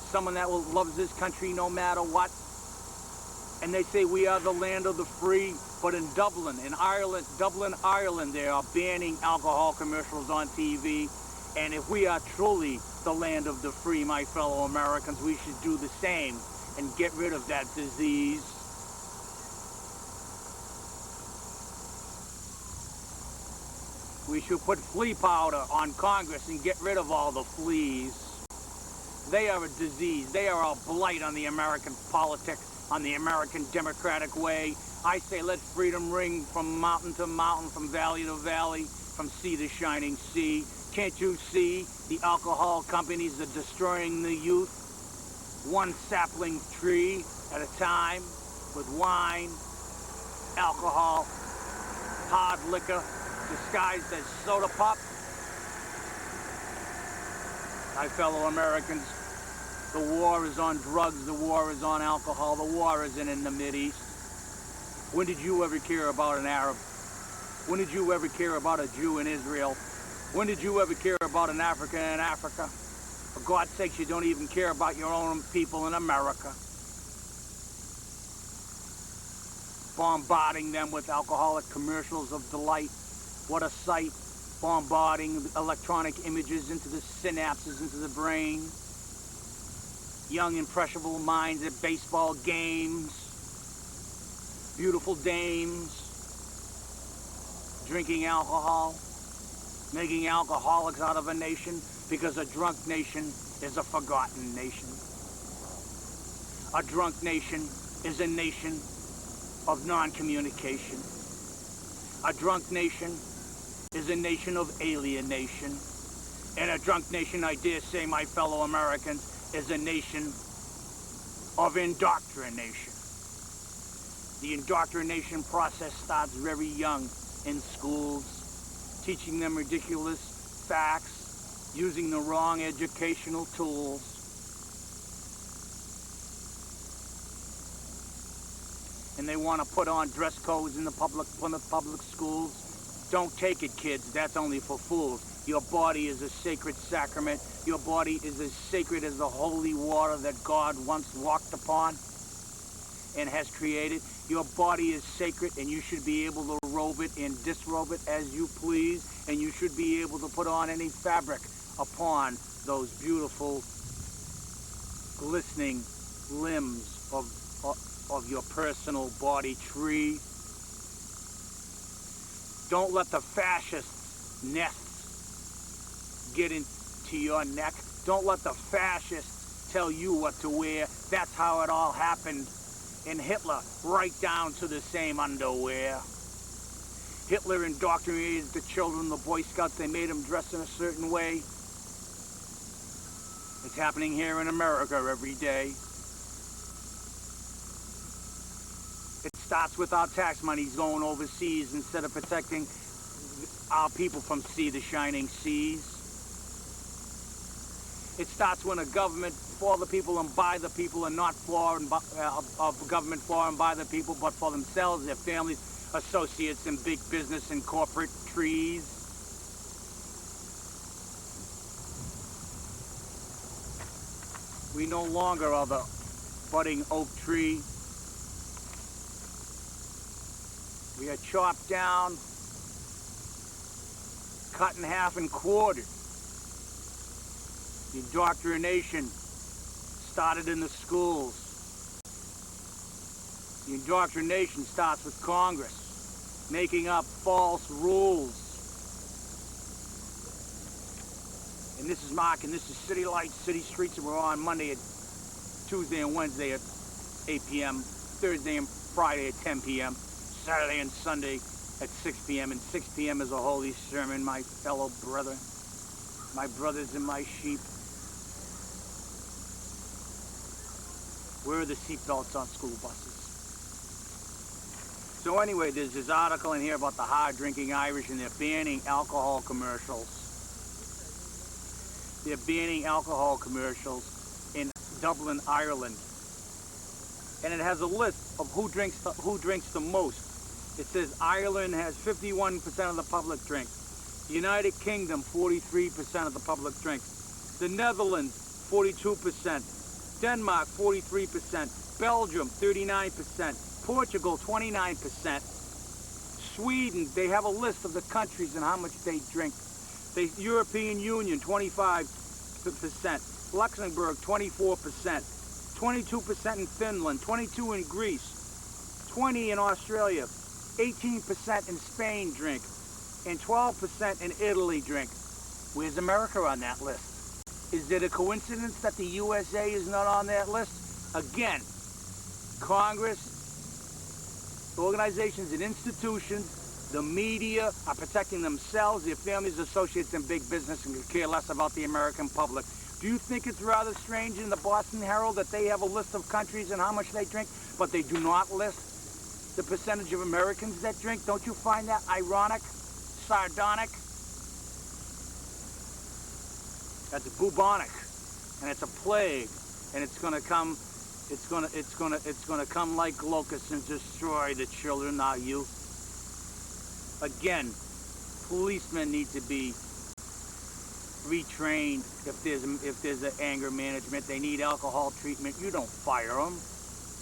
Someone that loves this country no matter what. And they say we are the land of the free, but in Dublin, Ireland, they are banning alcohol commercials on TV. And if we are truly the land of the free, my fellow Americans, we should do the same and get rid of that disease. We should put flea powder on Congress and get rid of all the fleas. They are a disease. They are a blight on the American politics, on the American democratic way. I say let freedom ring from mountain to mountain, from valley to valley, from sea to shining sea. Can't you see the alcohol companies are destroying the youth? One sapling tree at a time, with wine, alcohol, hard liquor, disguised as soda pop. My fellow Americans, The war is on drugs, the war is on alcohol, the war isn't in the Mideast. When did you ever care about an Arab? When did you ever care about a Jew in Israel? When did you ever care about an African in Africa? For God's sakes, you don't even care about your own people in America. Bombarding them with alcoholic commercials of delight. What a sight. Bombarding electronic images into the synapses, into the brain. Young, impressionable minds at baseball games. Beautiful dames. Drinking alcohol. Making alcoholics out of a nation, because a drunk nation is a forgotten nation. A drunk nation is a nation of non-communication. A drunk nation is a nation of alienation. And a drunk nation, I dare say, my fellow Americans, is a nation of indoctrination. The indoctrination process starts very young in schools, teaching them ridiculous facts, using the wrong educational tools. And they want to put on dress codes in the public schools. Don't take it, kids. That's only for fools. Your body is a sacred sacrament. Your body is as sacred as the holy water that God once walked upon and has created. Your body is sacred, and you should be able to robe it and disrobe it as you please, and you should be able to put on any fabric upon those beautiful, glistening limbs of your personal body tree. Don't let the fascists' nests get into your neck. Don't let the fascists tell you what to wear. That's how it all happened in Hitler, right down to the same underwear. Hitler indoctrinated the children, the Boy Scouts. They made them dress in a certain way. It's happening here in America every day. It starts with our tax monies going overseas instead of protecting our people from the shining seas. It starts when a government for the people and by the people, and not for and of government for and by the people, but for themselves, their families, associates in big business and corporate trees. We no longer are the budding oak tree. We are chopped down, cut in half and quartered. The indoctrination started in the schools. The indoctrination starts with Congress, making up false rules. And this is Mark, and this is City Lights, City Streets, and we're on Monday at Tuesday and Wednesday at 8 p.m., Thursday and Friday at 10 p.m., Saturday and Sunday at 6 p.m., and 6 p.m. is a holy sermon, my fellow brother, my brothers and my sheep. Where are the seatbelts on school buses? So anyway, there's this article in here about the hard-drinking Irish, and they're banning alcohol commercials. They're banning alcohol commercials in Dublin, Ireland. And it has a list of who drinks the most. It says Ireland has 51% of the public drink. The United Kingdom, 43% of the public drink. The Netherlands, 42%. Denmark, 43%. Belgium, 39%. Portugal, 29%. Sweden, they have a list of the countries and how much they drink. The European Union, 25%. Luxembourg, 24%. 22% in Finland, 22% in Greece, 20% in Australia, 18% in Spain drink, and 12% in Italy drink. Where's America on that list? Is it a coincidence that the USA is not on that list? Again, Congress, organizations and institutions, the media are protecting themselves, their families, associates, and big business, and could care less about the American public. Do you think it's rather strange in the Boston Herald that they have a list of countries and how much they drink, but they do not list the percentage of Americans that drink? Don't you find that ironic, sardonic? That's bubonic, and it's a plague and it's gonna come like locusts and destroy the children, our youth. Again, policemen need to be retrained if there's an anger management. They need alcohol treatment. You don't fire them.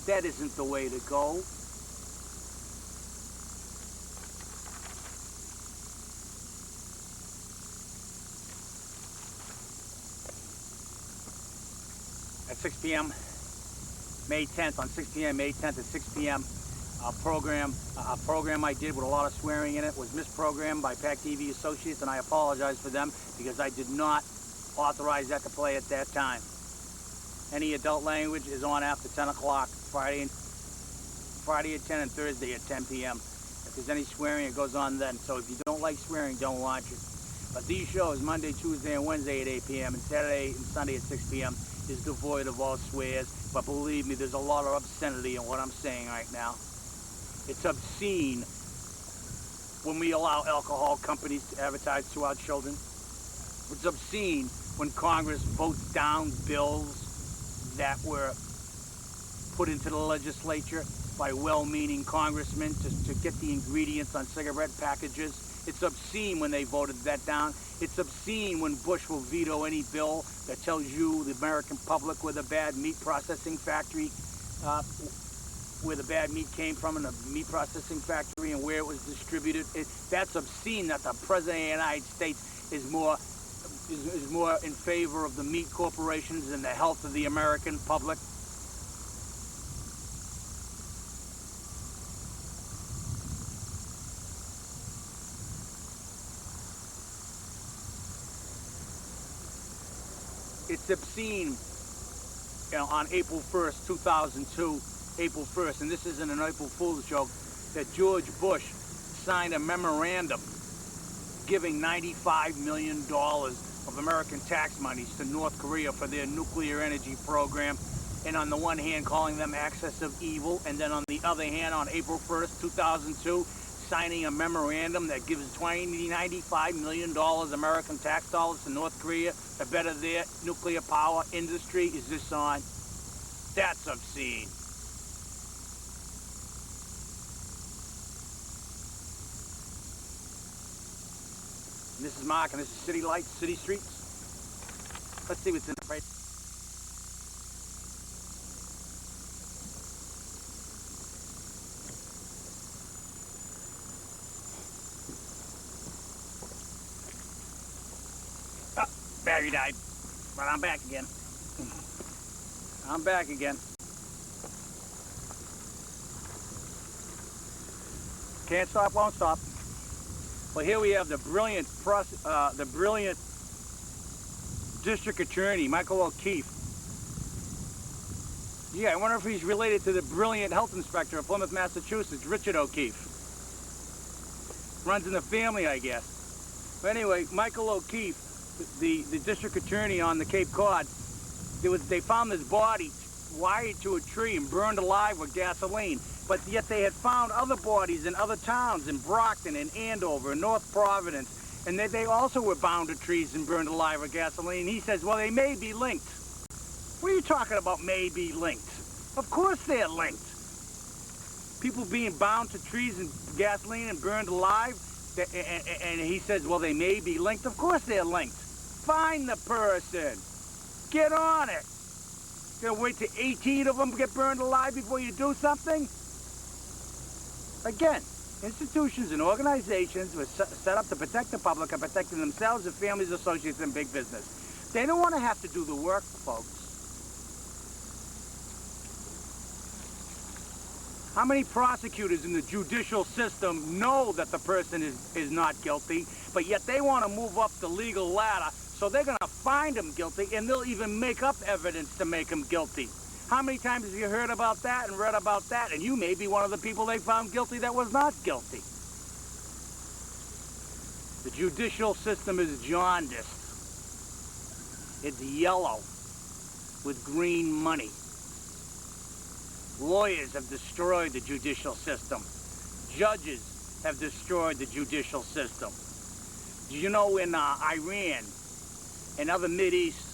That isn't the way to go. At 6 p.m. May 10th, on 6 p.m. May 10th at 6 p.m. A program I did with a lot of swearing in it was misprogrammed by PAC TV Associates, and I apologize for them because I did not authorize that to play at that time. Any adult language is on after 10 o'clock, Friday at 10 and Thursday at 10 p.m. If there's any swearing, it goes on then. So if you don't like swearing, don't watch it. But these shows, Monday, Tuesday, and Wednesday at 8 p.m. and Saturday and Sunday at 6 p.m. is devoid of all swears. But believe me, there's a lot of obscenity in what I'm saying right now. It's obscene when we allow alcohol companies to advertise to our children. It's obscene when Congress votes down bills that were put into the legislature by well-meaning congressmen to get the ingredients on cigarette packages. It's obscene when they voted that down. It's obscene when Bush will veto any bill that tells you, the American public, where the bad meat processing factory, where the bad meat came from in the meat processing factory and where it was distributed. That's obscene that the President of the United States is more in favor of the meat corporations than the health of the American public. It's obscene, on April 1st, 2002, April 1st, and this isn't an April Fool's joke, that George Bush signed a memorandum giving $95 million of American tax monies to North Korea for their nuclear energy program, and on the one hand calling them axis of evil, and then on the other hand, on April 1st, 2002, signing a memorandum that gives $95 million American tax dollars to North Korea to better their nuclear power industry. Is this on? That's obscene. And this is Mark, and this is City Lights, City Streets. Let's see what's in the right. Battery died, but I'm back again. I'm back again. Can't stop, won't stop. Well, here we have the brilliant district attorney, Michael O'Keefe. Yeah, I wonder if he's related to the brilliant health inspector of Plymouth, Massachusetts, Richard O'Keefe. Runs in the family, I guess. But anyway, Michael O'Keefe, the district attorney on the Cape Cod, they found this body wired to a tree and burned alive with gasoline. But yet they had found other bodies in other towns, in Brockton, in Andover, in North Providence, and they also were bound to trees and burned alive with gasoline. He says, well, they may be linked. What are you talking about, may be linked? Of course they're linked. People being bound to trees and gasoline and burned alive, and he says, well, they may be linked. Of course they're linked. Find the person. Get on it. You're gonna wait till 18 of them get burned alive before you do something? Again, institutions and organizations were set up to protect the public and protecting themselves, their families, associates, and big business. They don't want to have to do the work, folks. How many prosecutors in the judicial system know that the person is not guilty, but yet they want to move up the legal ladder, so they're going to find him guilty, and they'll even make up evidence to make him guilty? How many times have you heard about that and read about that? And you may be one of the people they found guilty that was not guilty. The judicial system is jaundiced. It's yellow with green money. Lawyers have destroyed the judicial system. Judges have destroyed the judicial system. Did you know in Iran and other Mideast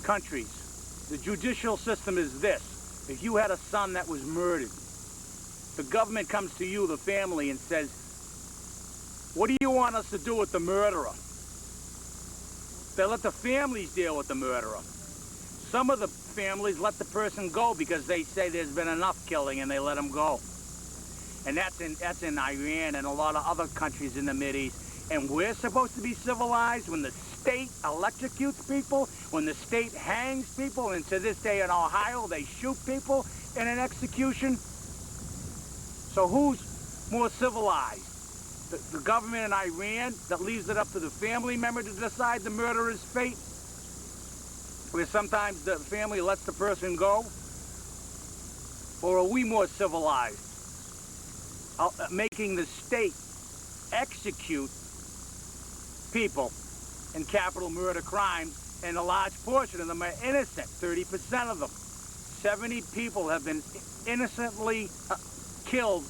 countries, the judicial system is this. If you had a son that was murdered, the government comes to you, the family, and says, what do you want us to do with the murderer? They let the families deal with the murderer. Some of the families let the person go because they say there's been enough killing and they let him go. And that's in Iran and a lot of other countries in the Mideast. And we're supposed to be civilized when the state electrocutes people, when the state hangs people, and to this day in Ohio they shoot people in an execution. So who's more civilized? The government in Iran that leaves it up to the family member to decide the murderer's fate? Where sometimes the family lets the person go? Or are we more civilized? Making the state execute people in capital murder crimes, and a large portion of them are innocent, 30% of them. 70 people have been innocently killed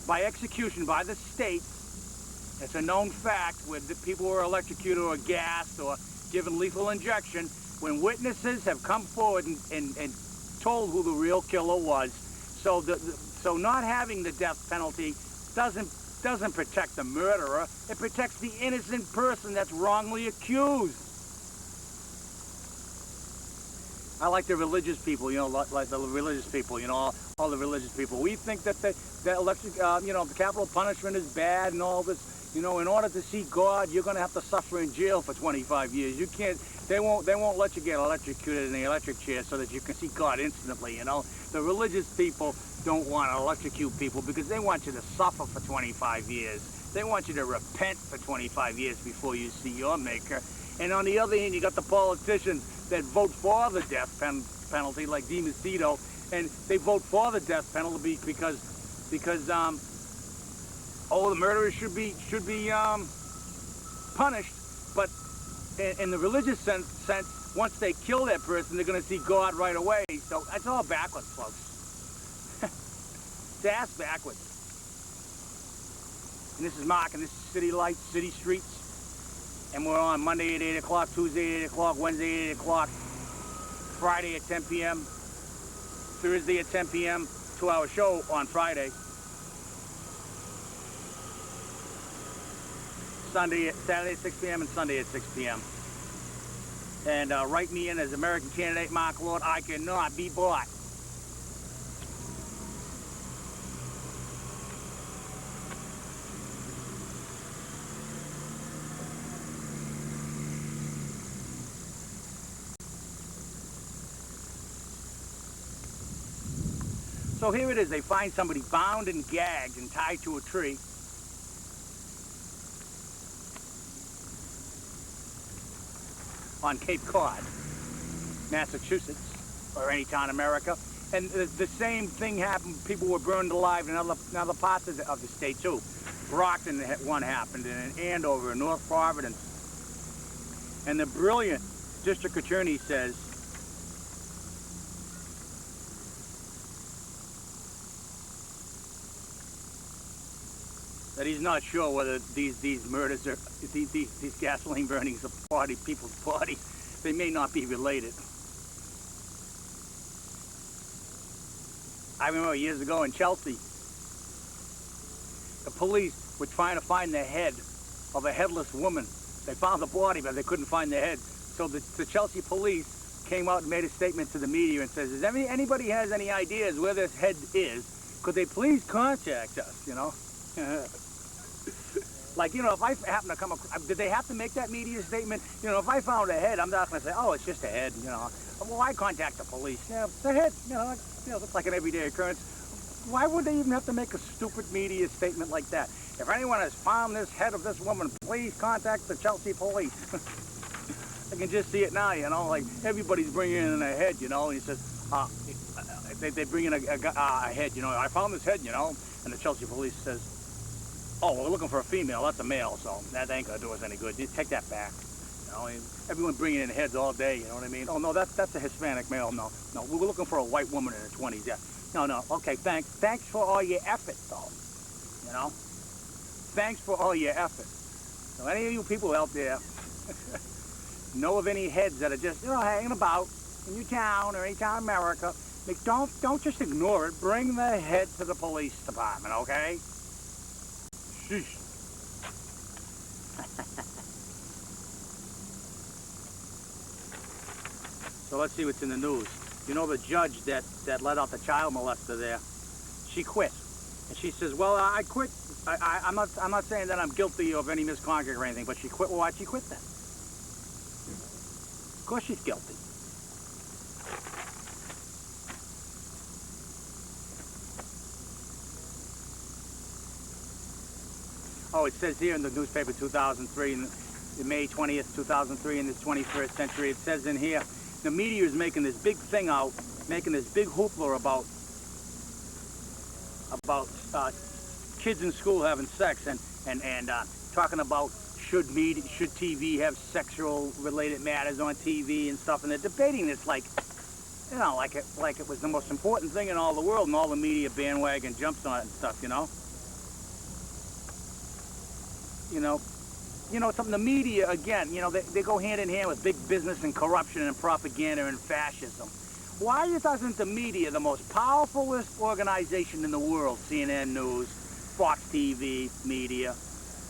by execution by the state. It's a known fact where the people were electrocuted or gassed or given lethal injection, when witnesses have come forward and told who the real killer was. So not having the death penalty doesn't protect the murderer. It protects the innocent person that's wrongly accused. I like the religious people, you know, like the religious people, you know, all the religious people. We think that the capital punishment is bad and all this. You know, in order to see God, you're going to have to suffer in jail for 25 years. You can't. They won't let you get electrocuted in the electric chair so that you can see God instantly. You know, the religious people don't want to electrocute people because they want you to suffer for 25 years. They want you to repent for 25 years before you see your Maker. And on the other hand, you got the politicians that vote for the death penalty, like DiMacedo, and they vote for the death penalty because the murderers should be punished. But in the religious sense, once they kill that person, they're going to see God right away. So it's all backwards, folks. It's ass backwards. And this is Mark, and this is City Lights, City Streets. And we're on Monday at 8 o'clock, Tuesday at 8 o'clock, Wednesday at 8 o'clock, Friday at 10 p.m., Thursday at 10 p.m., 2-hour show on Friday. Saturday at 6 p.m. and Sunday at 6 p.m. And write me in as American candidate Mark Lord. I cannot be bought. So here it is. They find somebody bound and gagged and tied to a tree. On Cape Cod, Massachusetts, or any town in America. And the same thing happened. People were burned alive in other parts of the state, too. Brockton, one happened, and in Andover, in North Providence. And the brilliant district attorney says, that he's not sure whether these murders are, these gasoline burnings are people's bodies. They may not be related. I remember years ago in Chelsea, the police were trying to find the head of a headless woman. They found the body, but they couldn't find the head. So the Chelsea police came out and made a statement to the media and says, if anybody has any ideas where this head is, could they please contact us, you know? Like, you know, if I happen to come across, did they have to make that media statement? You know, if I found a head, I'm not going to say, oh, it's just a head, you know. Well, I contact the police. Yeah, the head, you know, looks like an everyday occurrence. Why would they even have to make a stupid media statement like that? If anyone has found this head of this woman, please contact the Chelsea police. I can just see it now, you know, like everybody's bringing in a head, you know, and he says, they bring in a head, you know, I found this head, you know, and the Chelsea police says, oh, well, we're looking for a female. That's a male, so that ain't gonna do us any good. Just take that back. You know, everyone bringing in heads all day. You know what I mean? Oh no, that's a Hispanic male. No, we're looking for a white woman in her 20s. Yeah. No. Okay, thanks for all your effort, though. You know, thanks for all your effort. So any of you people out there, know of any heads that are just, hanging about in your town or any town in America, don't just ignore it. Bring the head to the police department, okay? Sheesh. So let's see what's in the news. You know the judge that let out the child molester there? She quit. And she says, well, I quit. I'm not saying that I'm guilty of any misconduct or anything, but she quit. Well, why'd she quit then? Of course she's guilty. Oh, it says here in the newspaper 2003, in May 20th, 2003, in the 21st century, it says in here, the media is making this big thing out, making this big hoopla about kids in school having sex and talking about should TV have sexual related matters on TV and stuff, and they're debating this like it was the most important thing in all the world, and all the media bandwagon jumps on it and stuff, something. The media, again, they go hand in hand with big business and corruption and propaganda and fascism. Why doesn't the media, the most powerfulest organization in the world, CNN News, Fox TV, media,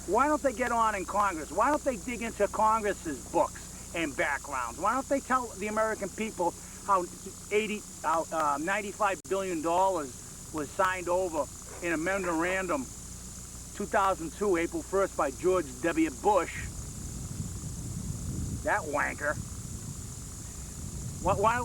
why don't they get on in Congress? Why don't they dig into Congress's books and backgrounds? Why don't they tell the American people how $95 billion was signed over in a memorandum 2002, April 1st, by George W. Bush, that wanker. Why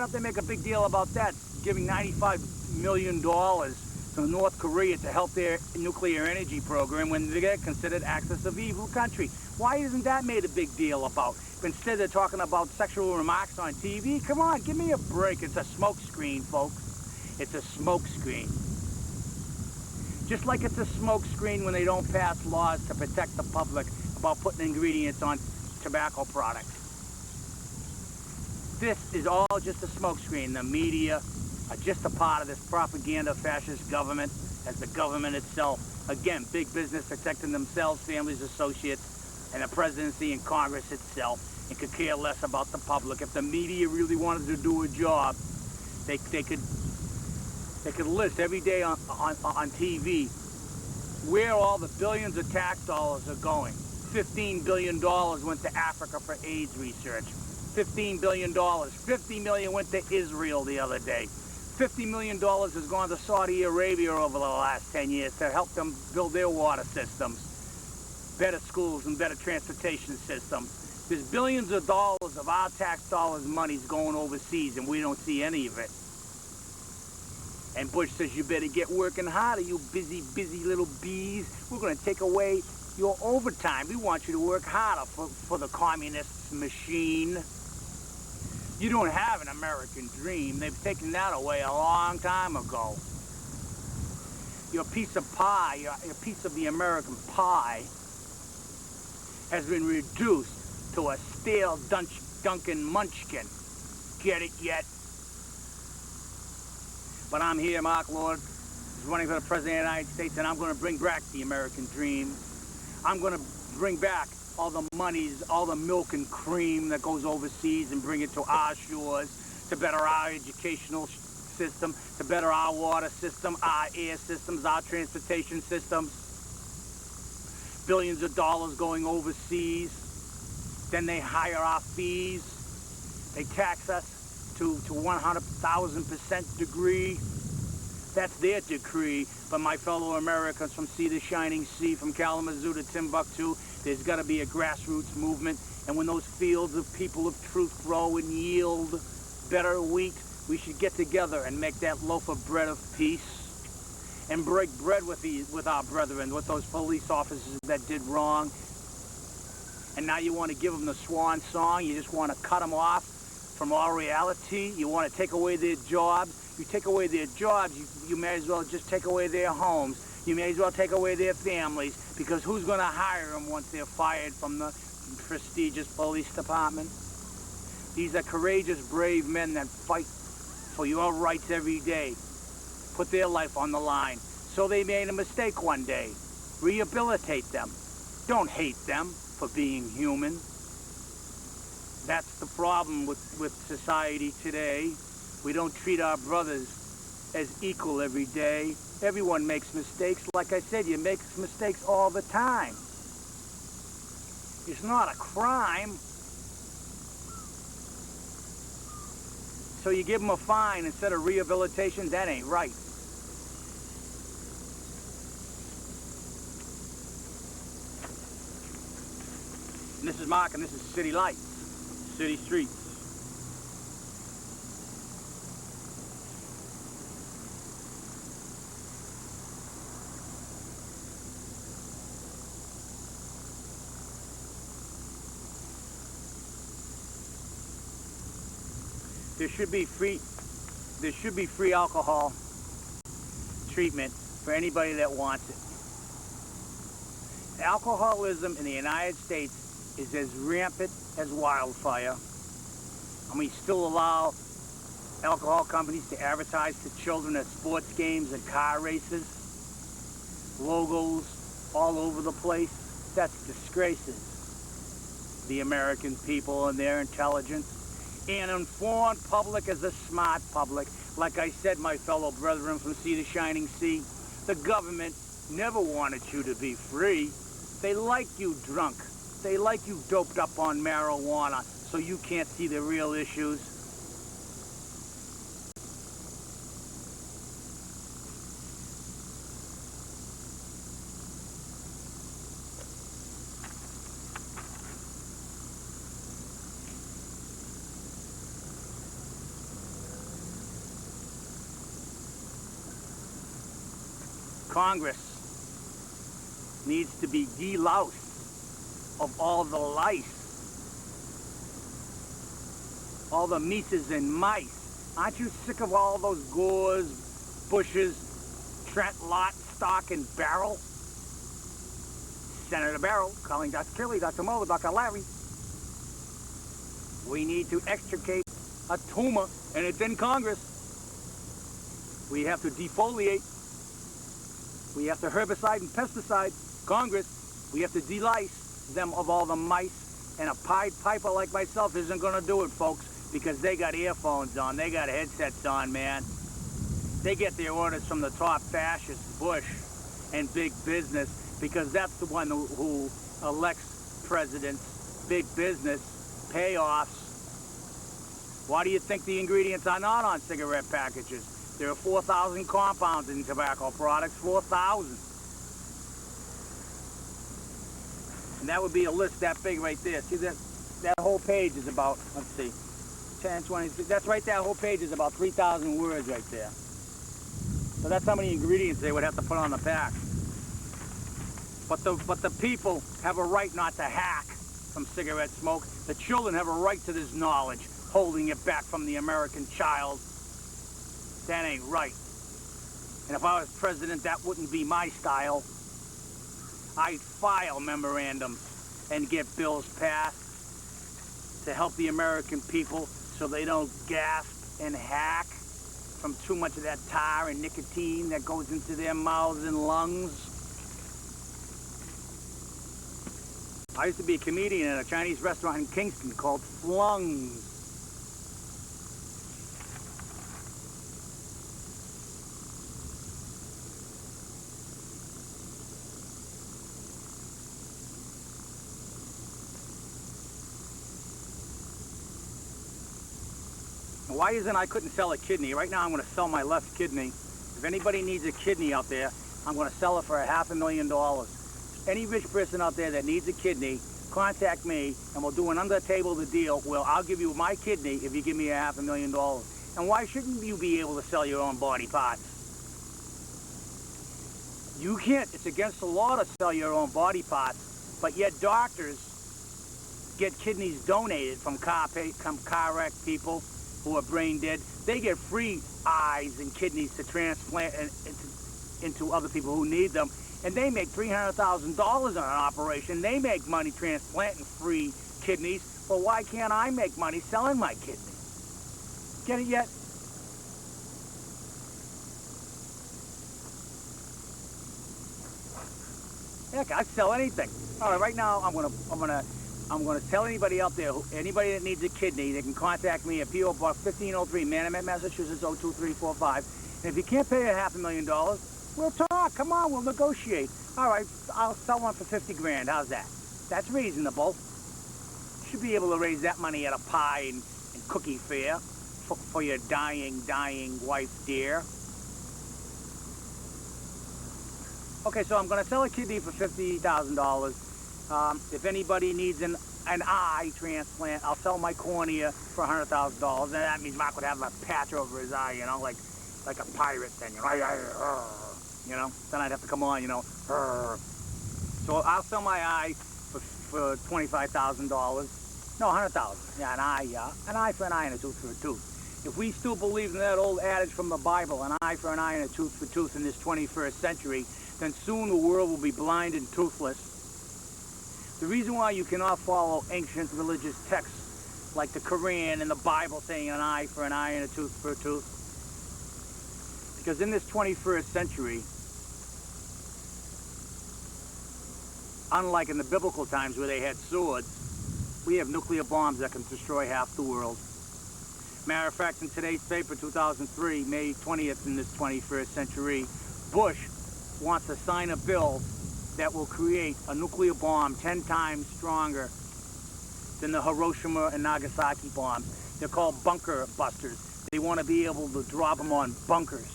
don't they make a big deal about that, giving $95 million to North Korea to help their nuclear energy program when they get considered axis of evil country? Why isn't that made a big deal about? Instead they're talking about sexual remarks on TV. Come on, give me a break. It's a smoke screen, folks. It's a smoke screen. Just like it's a smoke screen when they don't pass laws to protect the public about putting ingredients on tobacco products. This is all just a smoke screen. The media are just a part of this propaganda fascist government as the government itself. Again, big business protecting themselves, families, associates, and the presidency and Congress itself, and could care less about the public. If the media really wanted to do a job, they could list every day on TV where all the billions of tax dollars are going. $15 billion went to Africa for AIDS research. $15 billion. $50 million went to Israel the other day. $50 million has gone to Saudi Arabia over the last 10 years to help them build their water systems, better schools and better transportation systems. There's billions of dollars of our tax dollars' money's going overseas, and we don't see any of it. And Bush says, you better get working harder, you busy little bees. We're going to take away your overtime. We want you to work harder for the communist machine. You don't have an American dream. They've taken that away a long time ago. Your piece of pie, your piece of the American pie has been reduced to a stale Dunkin' Munchkin. Get it yet? But I'm here, Mark Lord, running for the President of the United States, and I'm going to bring back the American dream. I'm going to bring back all the monies, all the milk and cream that goes overseas and bring it to our shores to better our educational system, to better our water system, our air systems, our transportation systems. Billions of dollars going overseas. Then they hire our fees. They tax us to 100,000% degree. That's their decree. But my fellow Americans, from sea to shining sea, from Kalamazoo to Timbuktu, there's got to be a grassroots movement. And when those fields of people of truth grow and yield better wheat, we should get together and make that loaf of bread of peace and break bread with our brethren, with those police officers that did wrong. And now you want to give them the swan song. You just want to cut them off from all reality. You want to take away their jobs. You take away their jobs, you may as well just take away their homes. You may as well take away their families, because who's going to hire them once they're fired from the prestigious police department? These are courageous, brave men that fight for your rights every day, put their life on the line. So they made a mistake one day. Rehabilitate them. Don't hate them for being human. That's the problem with society today. We don't treat our brothers as equal every day. Everyone makes mistakes. Like I said, you make mistakes all the time. It's not a crime. So you give them a fine instead of rehabilitation? That ain't right. And this is Mark, and this is City Lights, City Streets. There should be free alcohol treatment for anybody that wants it. Alcoholism in the United States is as rampant as wildfire. And we still allow alcohol companies to advertise to children at sports games and car races. Logos all over the place. That disgraces the American people and their intelligence. An informed public is a smart public. Like I said, my fellow brethren from sea to shining sea, the government never wanted you to be free. They like you drunk. They like you doped up on marijuana so you can't see the real issues. Congress needs to be deloused of all the lice, all the mices and mice. Aren't you sick of all those Gores, Bushes, Trent, Lott, Stock, and Barrel? Senator Barrel calling Dr. Kelly, Dr. Muller, Dr. Larry. We need to extricate a tumor, and it's in Congress. We have to defoliate. We have to herbicide and pesticide. Congress, we have to delice them of all the mice. And a Pied Piper like myself isn't going to do it, folks, because they got earphones on. They got headsets on, man. They get their orders from the top fascist, Bush, and big business, because that's the one who elects presidents. Big business, payoffs. Why do you think the ingredients are not on cigarette packages? There are 4,000 compounds in tobacco products, 4,000. And that would be a list that big right there. See, that whole page is about, let's see, 10, 20, that's right, that whole page is about 3,000 words right there. So that's how many ingredients they would have to put on the pack. But the people have a right not to hack from cigarette smoke. The children have a right to this knowledge, holding it back from the American child. That ain't right. And if I was president, that wouldn't be my style. I'd file memorandums and get bills passed to help the American people so they don't gasp and hack from too much of that tar and nicotine that goes into their mouths and lungs. I used to be a comedian at a Chinese restaurant in Kingston called Flungs. Why isn't I couldn't sell a kidney? Right now I'm going to sell my left kidney. If anybody needs a kidney out there, I'm going to sell it for $500,000. Any rich person out there that needs a kidney, contact me and we'll do an under-the-table deal where I'll give you my kidney if you give me $500,000. And why shouldn't you be able to sell your own body parts? You can't. It's against the law to sell your own body parts, but yet doctors get kidneys donated from car wreck people who are brain dead. They get free eyes and kidneys to transplant into other people who need them. And they make $300,000 on an operation. They make money transplanting free kidneys. Well, why can't I make money selling my kidney? Get it yet? Heck, I sell anything. All right, right now I'm gonna I'm going to tell anybody out there, anybody that needs a kidney, they can contact me at P.O. Box 1503, Manamet, Massachusetts, 02345. And if you can't pay $500,000, we'll talk. Come on, we'll negotiate. All right, I'll sell one for 50 grand. How's that? That's reasonable. Should be able to raise that money at a pie and cookie fair for your dying wife, dear. Okay, so I'm going to sell a kidney for $50,000. If anybody needs an eye transplant, I'll sell my cornea for $100,000. And that means Mark would have a patch over his eye, you know, like a pirate then, you know. Then I'd have to come on, you know. So I'll sell my eye for $25,000. No, $100,000. Yeah, an eye, yeah. An eye for an eye and a tooth for a tooth. If we still believe in that old adage from the Bible, an eye for an eye and a tooth for tooth in this 21st century, then soon the world will be blind and toothless. The reason why you cannot follow ancient religious texts like the Quran and the Bible saying an eye for an eye and a tooth for a tooth, because in this 21st century, unlike in the biblical times where they had swords, we have nuclear bombs that can destroy half the world. Matter of fact, in today's paper, 2003, May 20th in this 21st century, Bush wants to sign a bill that will create a nuclear bomb 10 times stronger than the Hiroshima and Nagasaki bombs. They're called bunker busters. They want to be able to drop them on bunkers.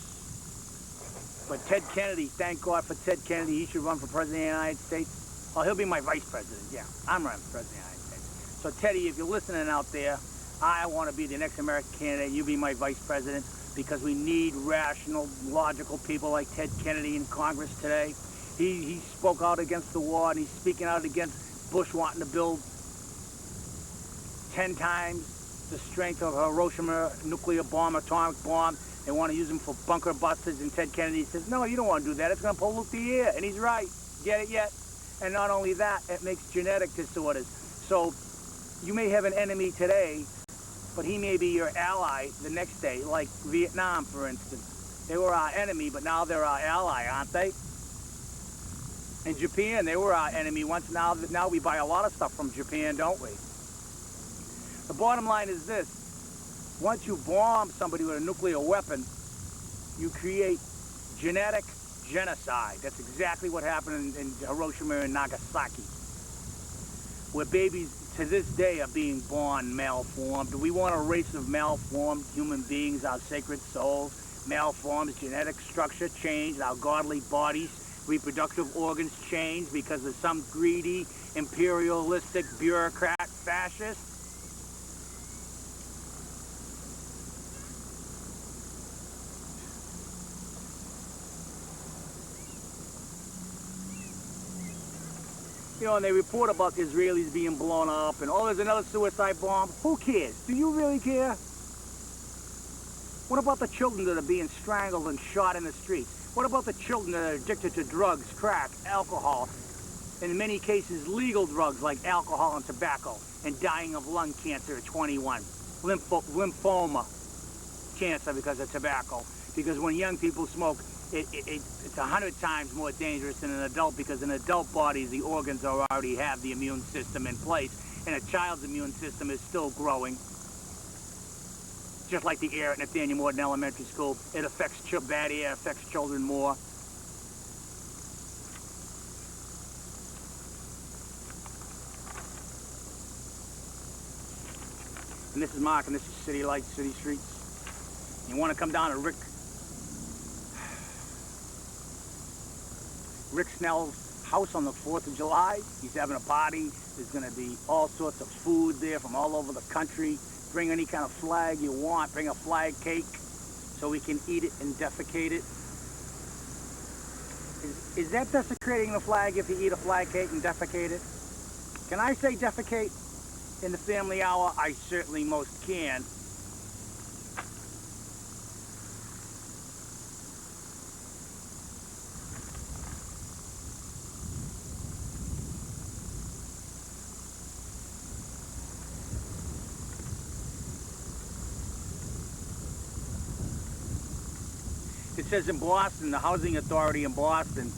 But Ted Kennedy, thank God for Ted Kennedy, he should run for President of the United States. Oh, he'll be my vice president, yeah. I'm running for President of the United States. So Teddy, if you're listening out there, I want to be the next American candidate. You be my vice president, because we need rational, logical people like Ted Kennedy in Congress today. He spoke out against the war, and he's speaking out against Bush wanting to build 10 times the strength of a Hiroshima nuclear bomb, atomic bomb. They want to use them for bunker busters, and Ted Kennedy says, no, you don't want to do that. It's going to pollute the air. And he's right. Get it yet? And not only that, it makes genetic disorders. So you may have an enemy today, but he may be your ally the next day, like Vietnam, for instance. They were our enemy, but now they're our ally, aren't they? In Japan, they were our enemy once. Now we buy a lot of stuff from Japan, don't we? The bottom line is this. Once you bomb somebody with a nuclear weapon, you create genetic genocide. That's exactly what happened in Hiroshima and Nagasaki, where babies to this day are being born malformed. Do we want a race of malformed human beings, our sacred souls? Malformed genetic structure changed, our godly bodies, reproductive organs changed because of some greedy, imperialistic, bureaucrat fascist? You know, and they report about the Israelis being blown up, and oh, there's another suicide bomb. Who cares? Do you really care? What about the children that are being strangled and shot in the streets? What about the children that are addicted to drugs, crack, alcohol, and in many cases legal drugs like alcohol and tobacco, and dying of lung cancer at 21? Lymphoma cancer because of tobacco. Because when young people smoke, it's 100 times more dangerous than an adult, because in adult bodies, the organs already have the immune system in place, and a child's immune system is still growing. Just like the air at Nathaniel Morton Elementary School, it affects bad air affects children more. And this is Mark, and this is City Lights, City Streets. You want to come down to Rick Snell's house on the 4th of July. He's having a party. There's going to be all sorts of food there from all over the country. Bring any kind of flag you want. Bring a flag cake so we can eat it and defecate it. Is that desecrating the flag if you eat a flag cake and defecate it? Can I say defecate in the family hour? I certainly most can. It says in Boston, the Housing Authority in Boston,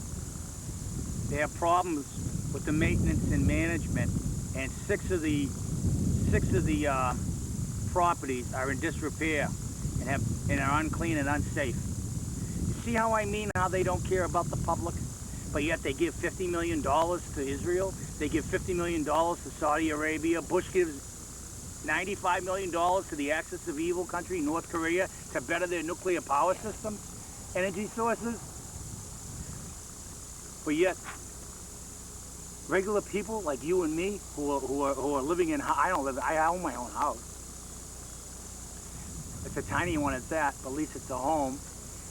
they have problems with the maintenance and management and six of the properties are in disrepair and are unclean and unsafe. You see how I mean? How they don't care about the public, but yet they give $50 million to Israel. They give $50 million to Saudi Arabia. Bush gives $95 million to the axis of evil country, North Korea, to better their nuclear power systems, energy sources. But yet, regular people like you and me, who are living in, I own my own house. It's a tiny one at that, but at least it's a home.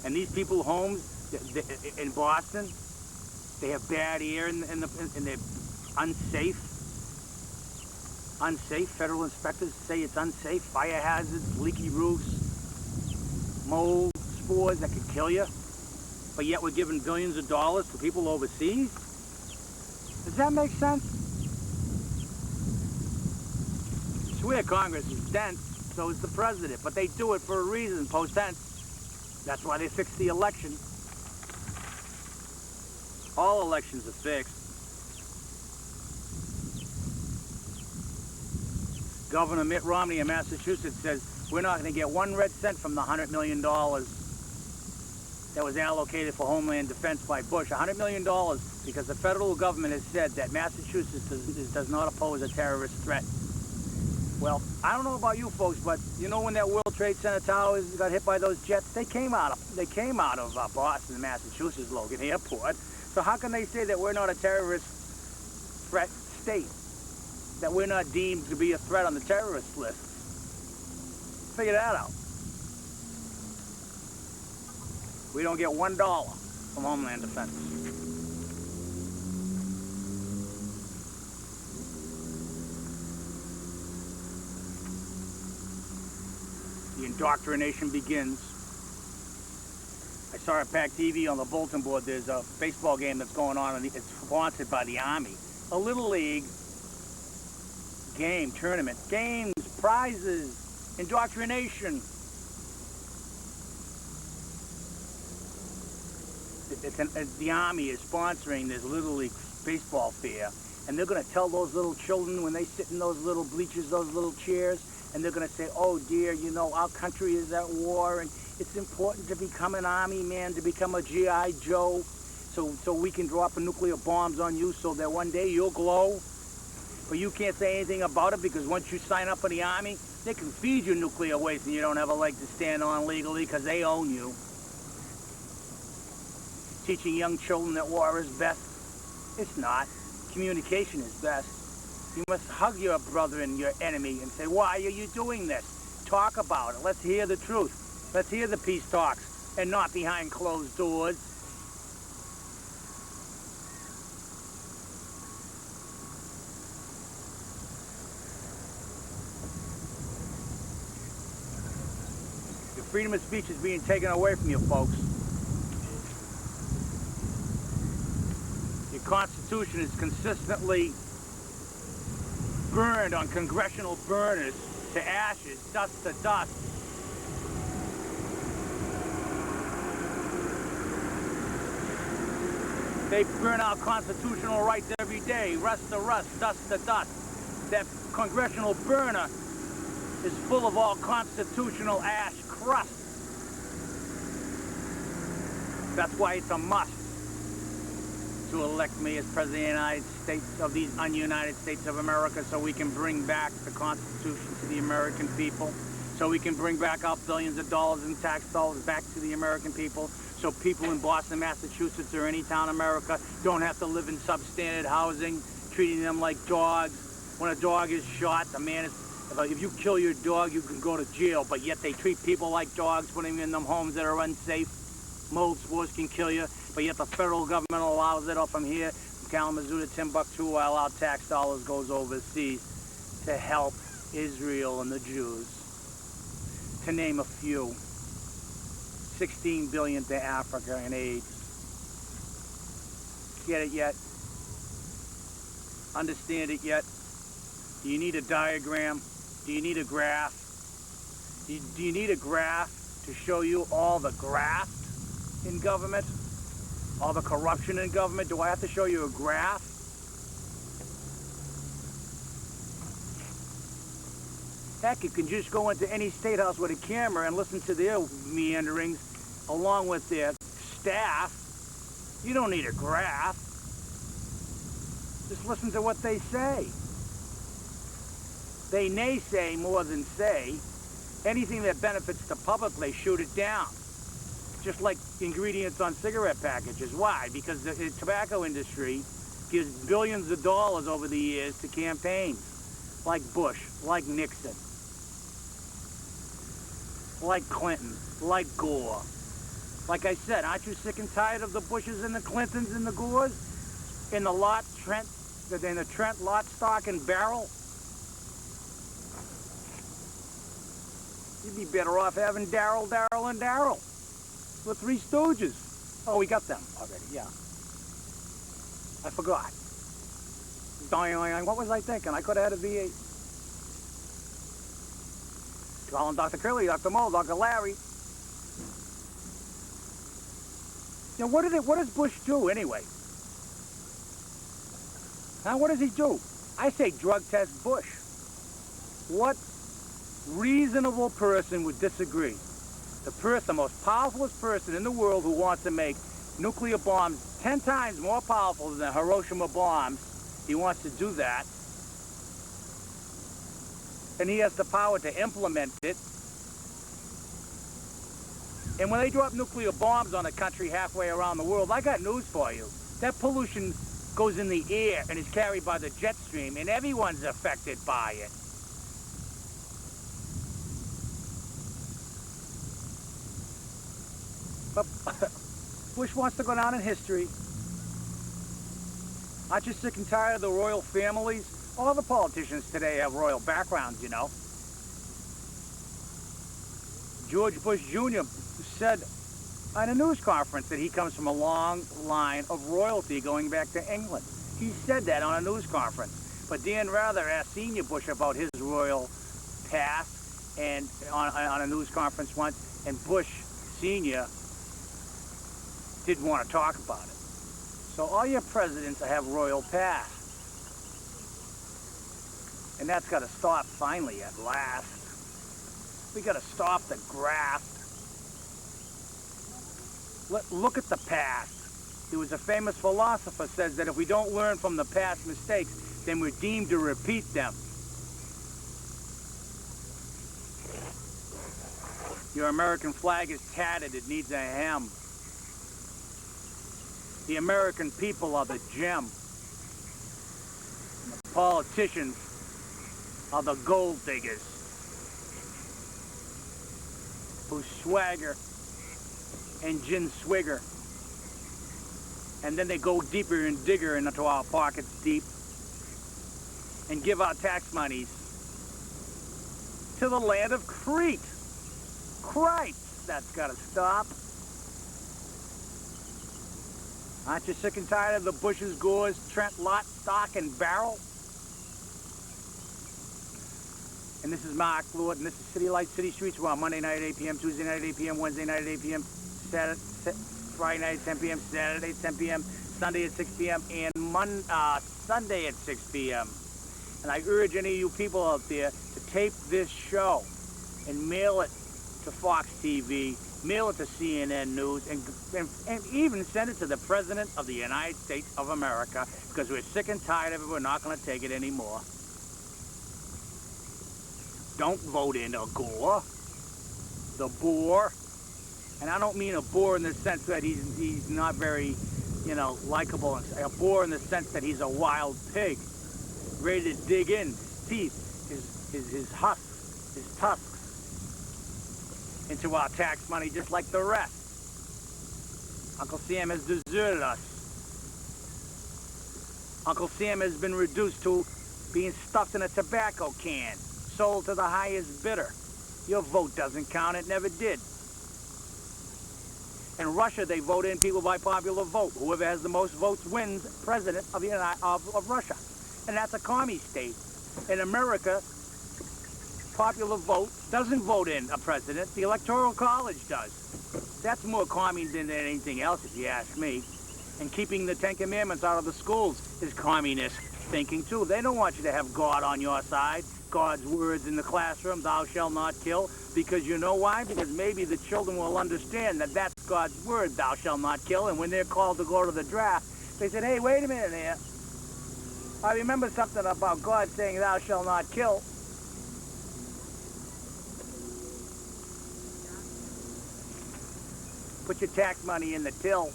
And these people's homes in Boston, they have bad air and they're unsafe. Unsafe. Federal inspectors say it's unsafe. Fire hazards, leaky roofs, mold, spores that could kill you. But yet we're giving billions of dollars to people overseas? Does that make sense? I swear Congress is dense, so is the president. But they do it for a reason, post-tense. That's why they fixed the election. All elections are fixed. Governor Mitt Romney of Massachusetts says we're not going to get 1 red cent from the $100 million that was allocated for Homeland Defense by Bush. $100 million because the federal government has said that Massachusetts does not oppose a terrorist threat. Well, I don't know about you folks, but you know when that World Trade Center towers got hit by those jets, they came out of Boston, Massachusetts, Logan Airport. So how can they say that we're not a terrorist threat state? That we're not deemed to be a threat on the terrorist list? Figure that out. We don't get $1 from Homeland Defense. The indoctrination begins. I saw at PAC TV on the bulletin board, there's a baseball game that's going on, and it's sponsored by the Army. A Little League game, tournament, games, prizes, indoctrination. The Army is sponsoring this Little League baseball fair, and they're going to tell those little children when they sit in those little bleachers, those little chairs, and they're going to say, oh dear, you know, our country is at war, and it's important to become an Army man, to become a G.I. Joe, so we can drop nuclear bombs on you so that one day you'll glow. But you can't say anything about it because once you sign up for the Army, they can feed you nuclear waste and you don't have a leg to stand on legally because they own you. Teaching young children that war is best. It's not. Communication is best. You must hug your brother and your enemy and say, why are you doing this? Talk about it. Let's hear the truth. Let's hear the peace talks and not behind closed doors. Your freedom of speech is being taken away from you, folks. Your Constitution is consistently burned on congressional burners to ashes, dust to dust. They burn our constitutional rights every day, rust to rust, dust to dust. That congressional burner is full of all constitutional ash crust. That's why it's a must to elect me as President of the United States of these un-United States of America, so we can bring back the Constitution to the American people, so we can bring back our billions of dollars in tax dollars back to the American people, so people in Boston, Massachusetts, or any town in America don't have to live in substandard housing, treating them like dogs. When a dog is shot, the man is, if you kill your dog, you can go to jail, but yet they treat people like dogs, putting them in them homes that are unsafe. Mold spores can kill you, but yet the federal government allows it up from here, from Kalamazoo to Timbuktu, while our tax dollars goes overseas to help Israel and the Jews, to name a few. $16 billion to Africa in aid. Get it yet? Understand it yet? Do you need a diagram? Do you need a graph? Do you need a graph to show you all the graft in government? All the corruption in government? Do I have to show you a graph? Heck, you can just go into any state house with a camera and listen to their meanderings along with their staff. You don't need a graph. Just listen to what they say. They naysay more than say. Anything that benefits the public, they shoot it down. Just like ingredients on cigarette packages. Why? Because the tobacco industry gives billions of dollars over the years to campaigns. Like Bush, like Nixon, like Clinton, like Gore. Like I said, aren't you sick and tired of the Bushes and the Clintons and the Gores? In the Trent lot, stock, and barrel? You'd be better off having Darryl, and Darryl. The Three Stooges. Oh, we got them already, yeah. I forgot. What was I thinking? I could have had a V8. Calling Dr. Curley, Dr. Moe, Dr. Larry. Now, what does Bush do anyway? Huh? What does he do? I say drug test Bush. What reasonable person would disagree? The most powerful person in the world who wants to make nuclear bombs 10 times more powerful than the Hiroshima bombs, he wants to do that. And he has the power to implement it. And when they drop nuclear bombs on a country halfway around the world, I got news for you. That pollution goes in the air and is carried by the jet stream, and everyone's affected by it. But Bush wants to go down in history. Aren't you sick and tired of the royal families? All the politicians today have royal backgrounds, you know. George Bush Jr. said on a news conference that he comes from a long line of royalty going back to England. He said that on a news conference. But Dan Rather asked Senior Bush about his royal past and on a news conference once, and Bush Senior didn't want to talk about it. So all your presidents have royal past. And that's got to stop finally at last. We got to stop the graft. Look at the past. There was a famous philosopher says that if we don't learn from the past mistakes, then we're deemed to repeat them. Your American flag is tattered. It needs a hem. The American people are the gem. And the politicians are the gold diggers who swagger and gin swigger. And then they go deeper and digger into our pockets deep and give our tax monies to the land of Crete. Christ, that's got to stop. Aren't you sick and tired of the Bushes, Gores, Trent, Lot, Stock, and Barrel? And this is Mark Lord, and this is City Lights, City Streets. We're on Monday night at 8 p.m., Tuesday night at 8 p.m., Wednesday night at 8 p.m., Friday night at 10 p.m., Saturday at 10 p.m., Sunday at 6 p.m., and Sunday at 6 p.m. And I urge any of you people out there to tape this show and mail it to Fox TV, mail it to CNN News, and even send it to the President of the United States of America, because we're sick and tired of it. We're not going to take it anymore. Don't vote in a Gore, the bore. And I don't mean a bore in the sense that he's not very, likable. A bore in the sense that he's a wild pig, ready to dig in, his teeth, his husks, his tusks, into our tax money just like the rest. Uncle Sam has deserted us. Uncle Sam has been reduced to being stuffed in a tobacco can, sold to the highest bidder. Your vote doesn't count. It never did. In Russia, they vote in people by popular vote. Whoever has the most votes wins president of Russia. And that's a commie state. In America, popular vote doesn't vote in a president. The Electoral College does. That's more commie than anything else, if you ask me. And keeping the Ten Commandments out of the schools is communist thinking, too. They don't want you to have God on your side. God's words in the classroom, thou shalt not kill, because you know why? Because maybe the children will understand that that's God's word, thou shalt not kill, and when they're called to go to the draft, they said, hey, wait a minute here. I remember something about God saying thou shalt not kill. Put your tax money in the till.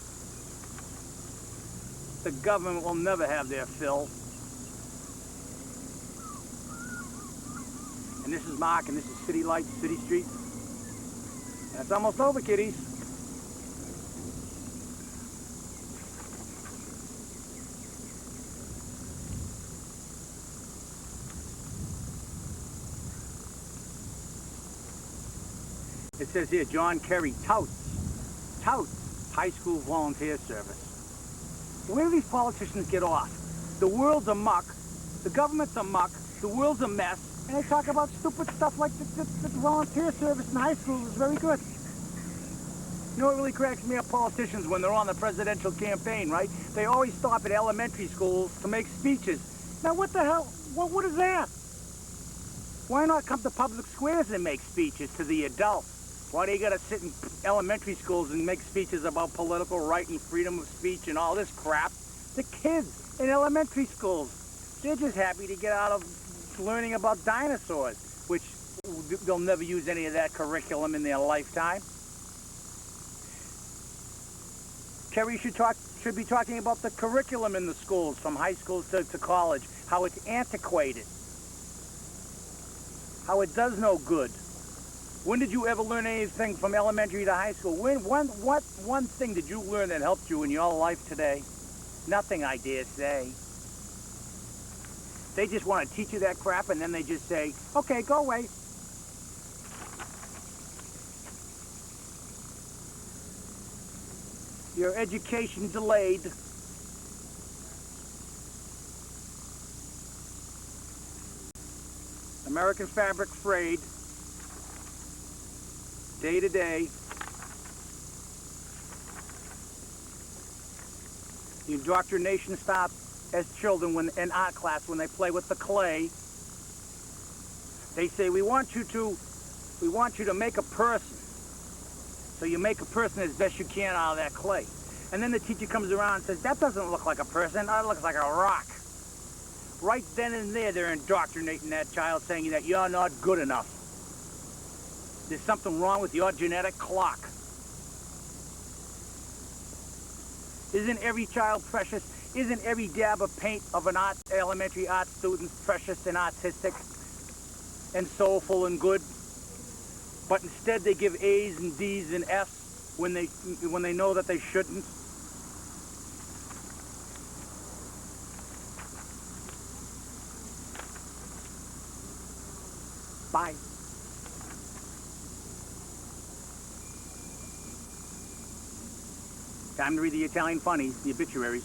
The government will never have their fill. And this is Mark, and this is City Lights, City Streets. And it's almost over, kiddies. It says here, John Kerry touts high school volunteer service. Where do these politicians get off? The world's a muck, the government's a muck, the world's a mess, and they talk about stupid stuff like the volunteer service in high schools is very good. You know what really cracks me up, politicians, when they're on the presidential campaign, right? They always stop at elementary schools to make speeches. Now what the hell, what is that? Why not come to public squares and make speeches to the adults? Why do you gotta sit in elementary schools and make speeches about political right and freedom of speech and all this crap? The kids in elementary schools, they're just happy to get out of learning about dinosaurs, which they'll never use any of that curriculum in their lifetime. Kerry should be talking about the curriculum in the schools, from high schools to college, how it's antiquated, how it does no good. When did you ever learn anything from elementary to high school? What one thing did you learn that helped you in your life today? Nothing, I dare say. They just want to teach you that crap, and then they just say, okay, go away. Your education delayed. American fabric frayed. Day to day. The indoctrination stops as children in art class when they play with the clay. They say, we want you to make a person. So you make a person as best you can out of that clay. And then the teacher comes around and says, that doesn't look like a person, that looks like a rock. Right then and there, they're indoctrinating that child, saying that you're not good enough. There's something wrong with your genetic clock. Isn't every child precious? Isn't every dab of paint of an elementary art student precious and artistic and soulful and good? But instead they give A's and D's and F's when they know that they shouldn't. Bye. Time to read the Italian funnies, the obituaries.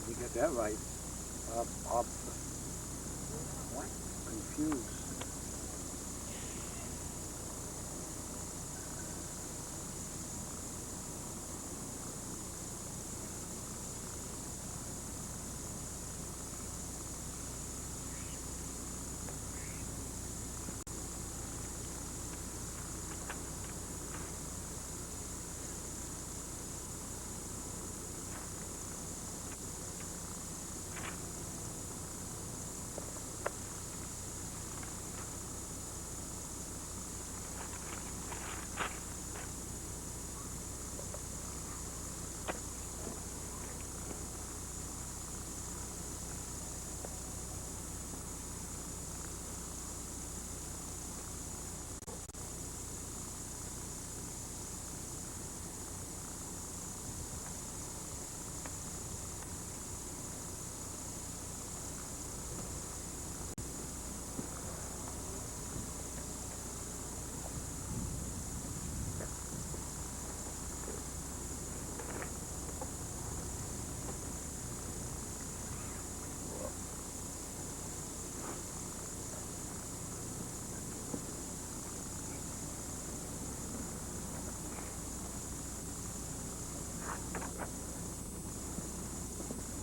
You get that right. What? Confused.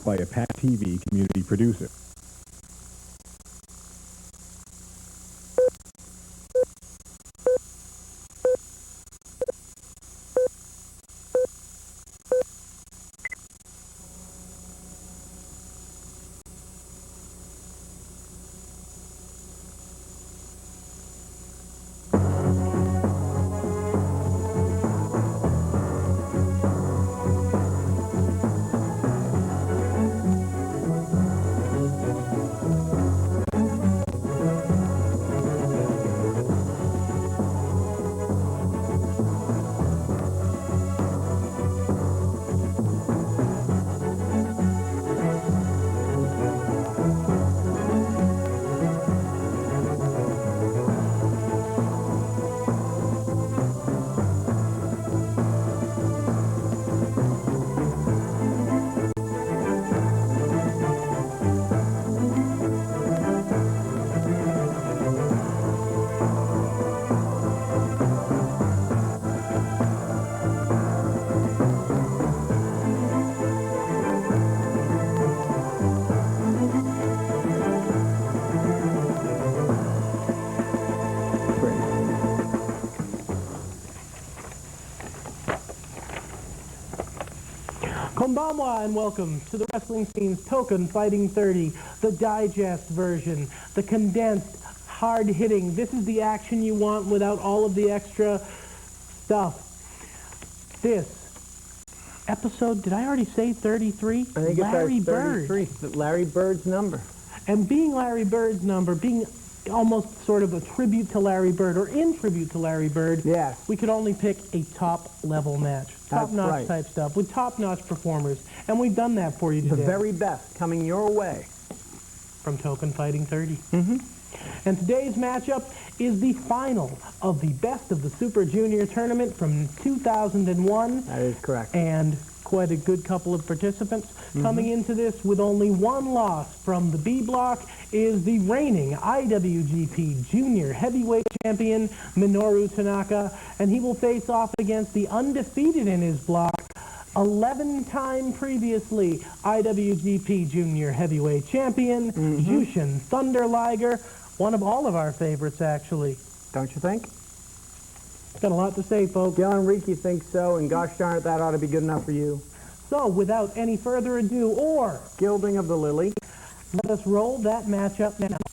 by a PAC TV community producer. Konbanwa and welcome to the Wrestling Scene's Token Fighting 30, the digest version, the condensed, hard-hitting. This is the action you want without all of the extra stuff. This episode, did I already say 33? I think Larry it's Bird. 33. Larry Bird's number. And being Larry Bird's number, being almost sort of a tribute to Larry Bird, or in tribute to Larry Bird, Yes. we could only pick a top-level match. Top-notch right. type stuff, with top-notch performers. And we've done that for you today. The very best coming your way. From Token Fighting 30. And today's matchup is the final of the Best of the Super Junior tournament from 2001. That is correct. And quite a good couple of participants. Coming into this with only one loss from the B block is the reigning IWGP Junior Heavyweight Champion Minoru Tanaka, and he will face off against the undefeated in his block, 11-time previously IWGP Junior Heavyweight Champion Jushin Thunder Liger, one of all of our favorites actually. Don't you think? Got a lot to say, folks. Gil Enrique thinks so, and gosh darn it, that ought to be good enough for you. So, without any further ado, or Gilding of the Lily. let us roll that matchup now.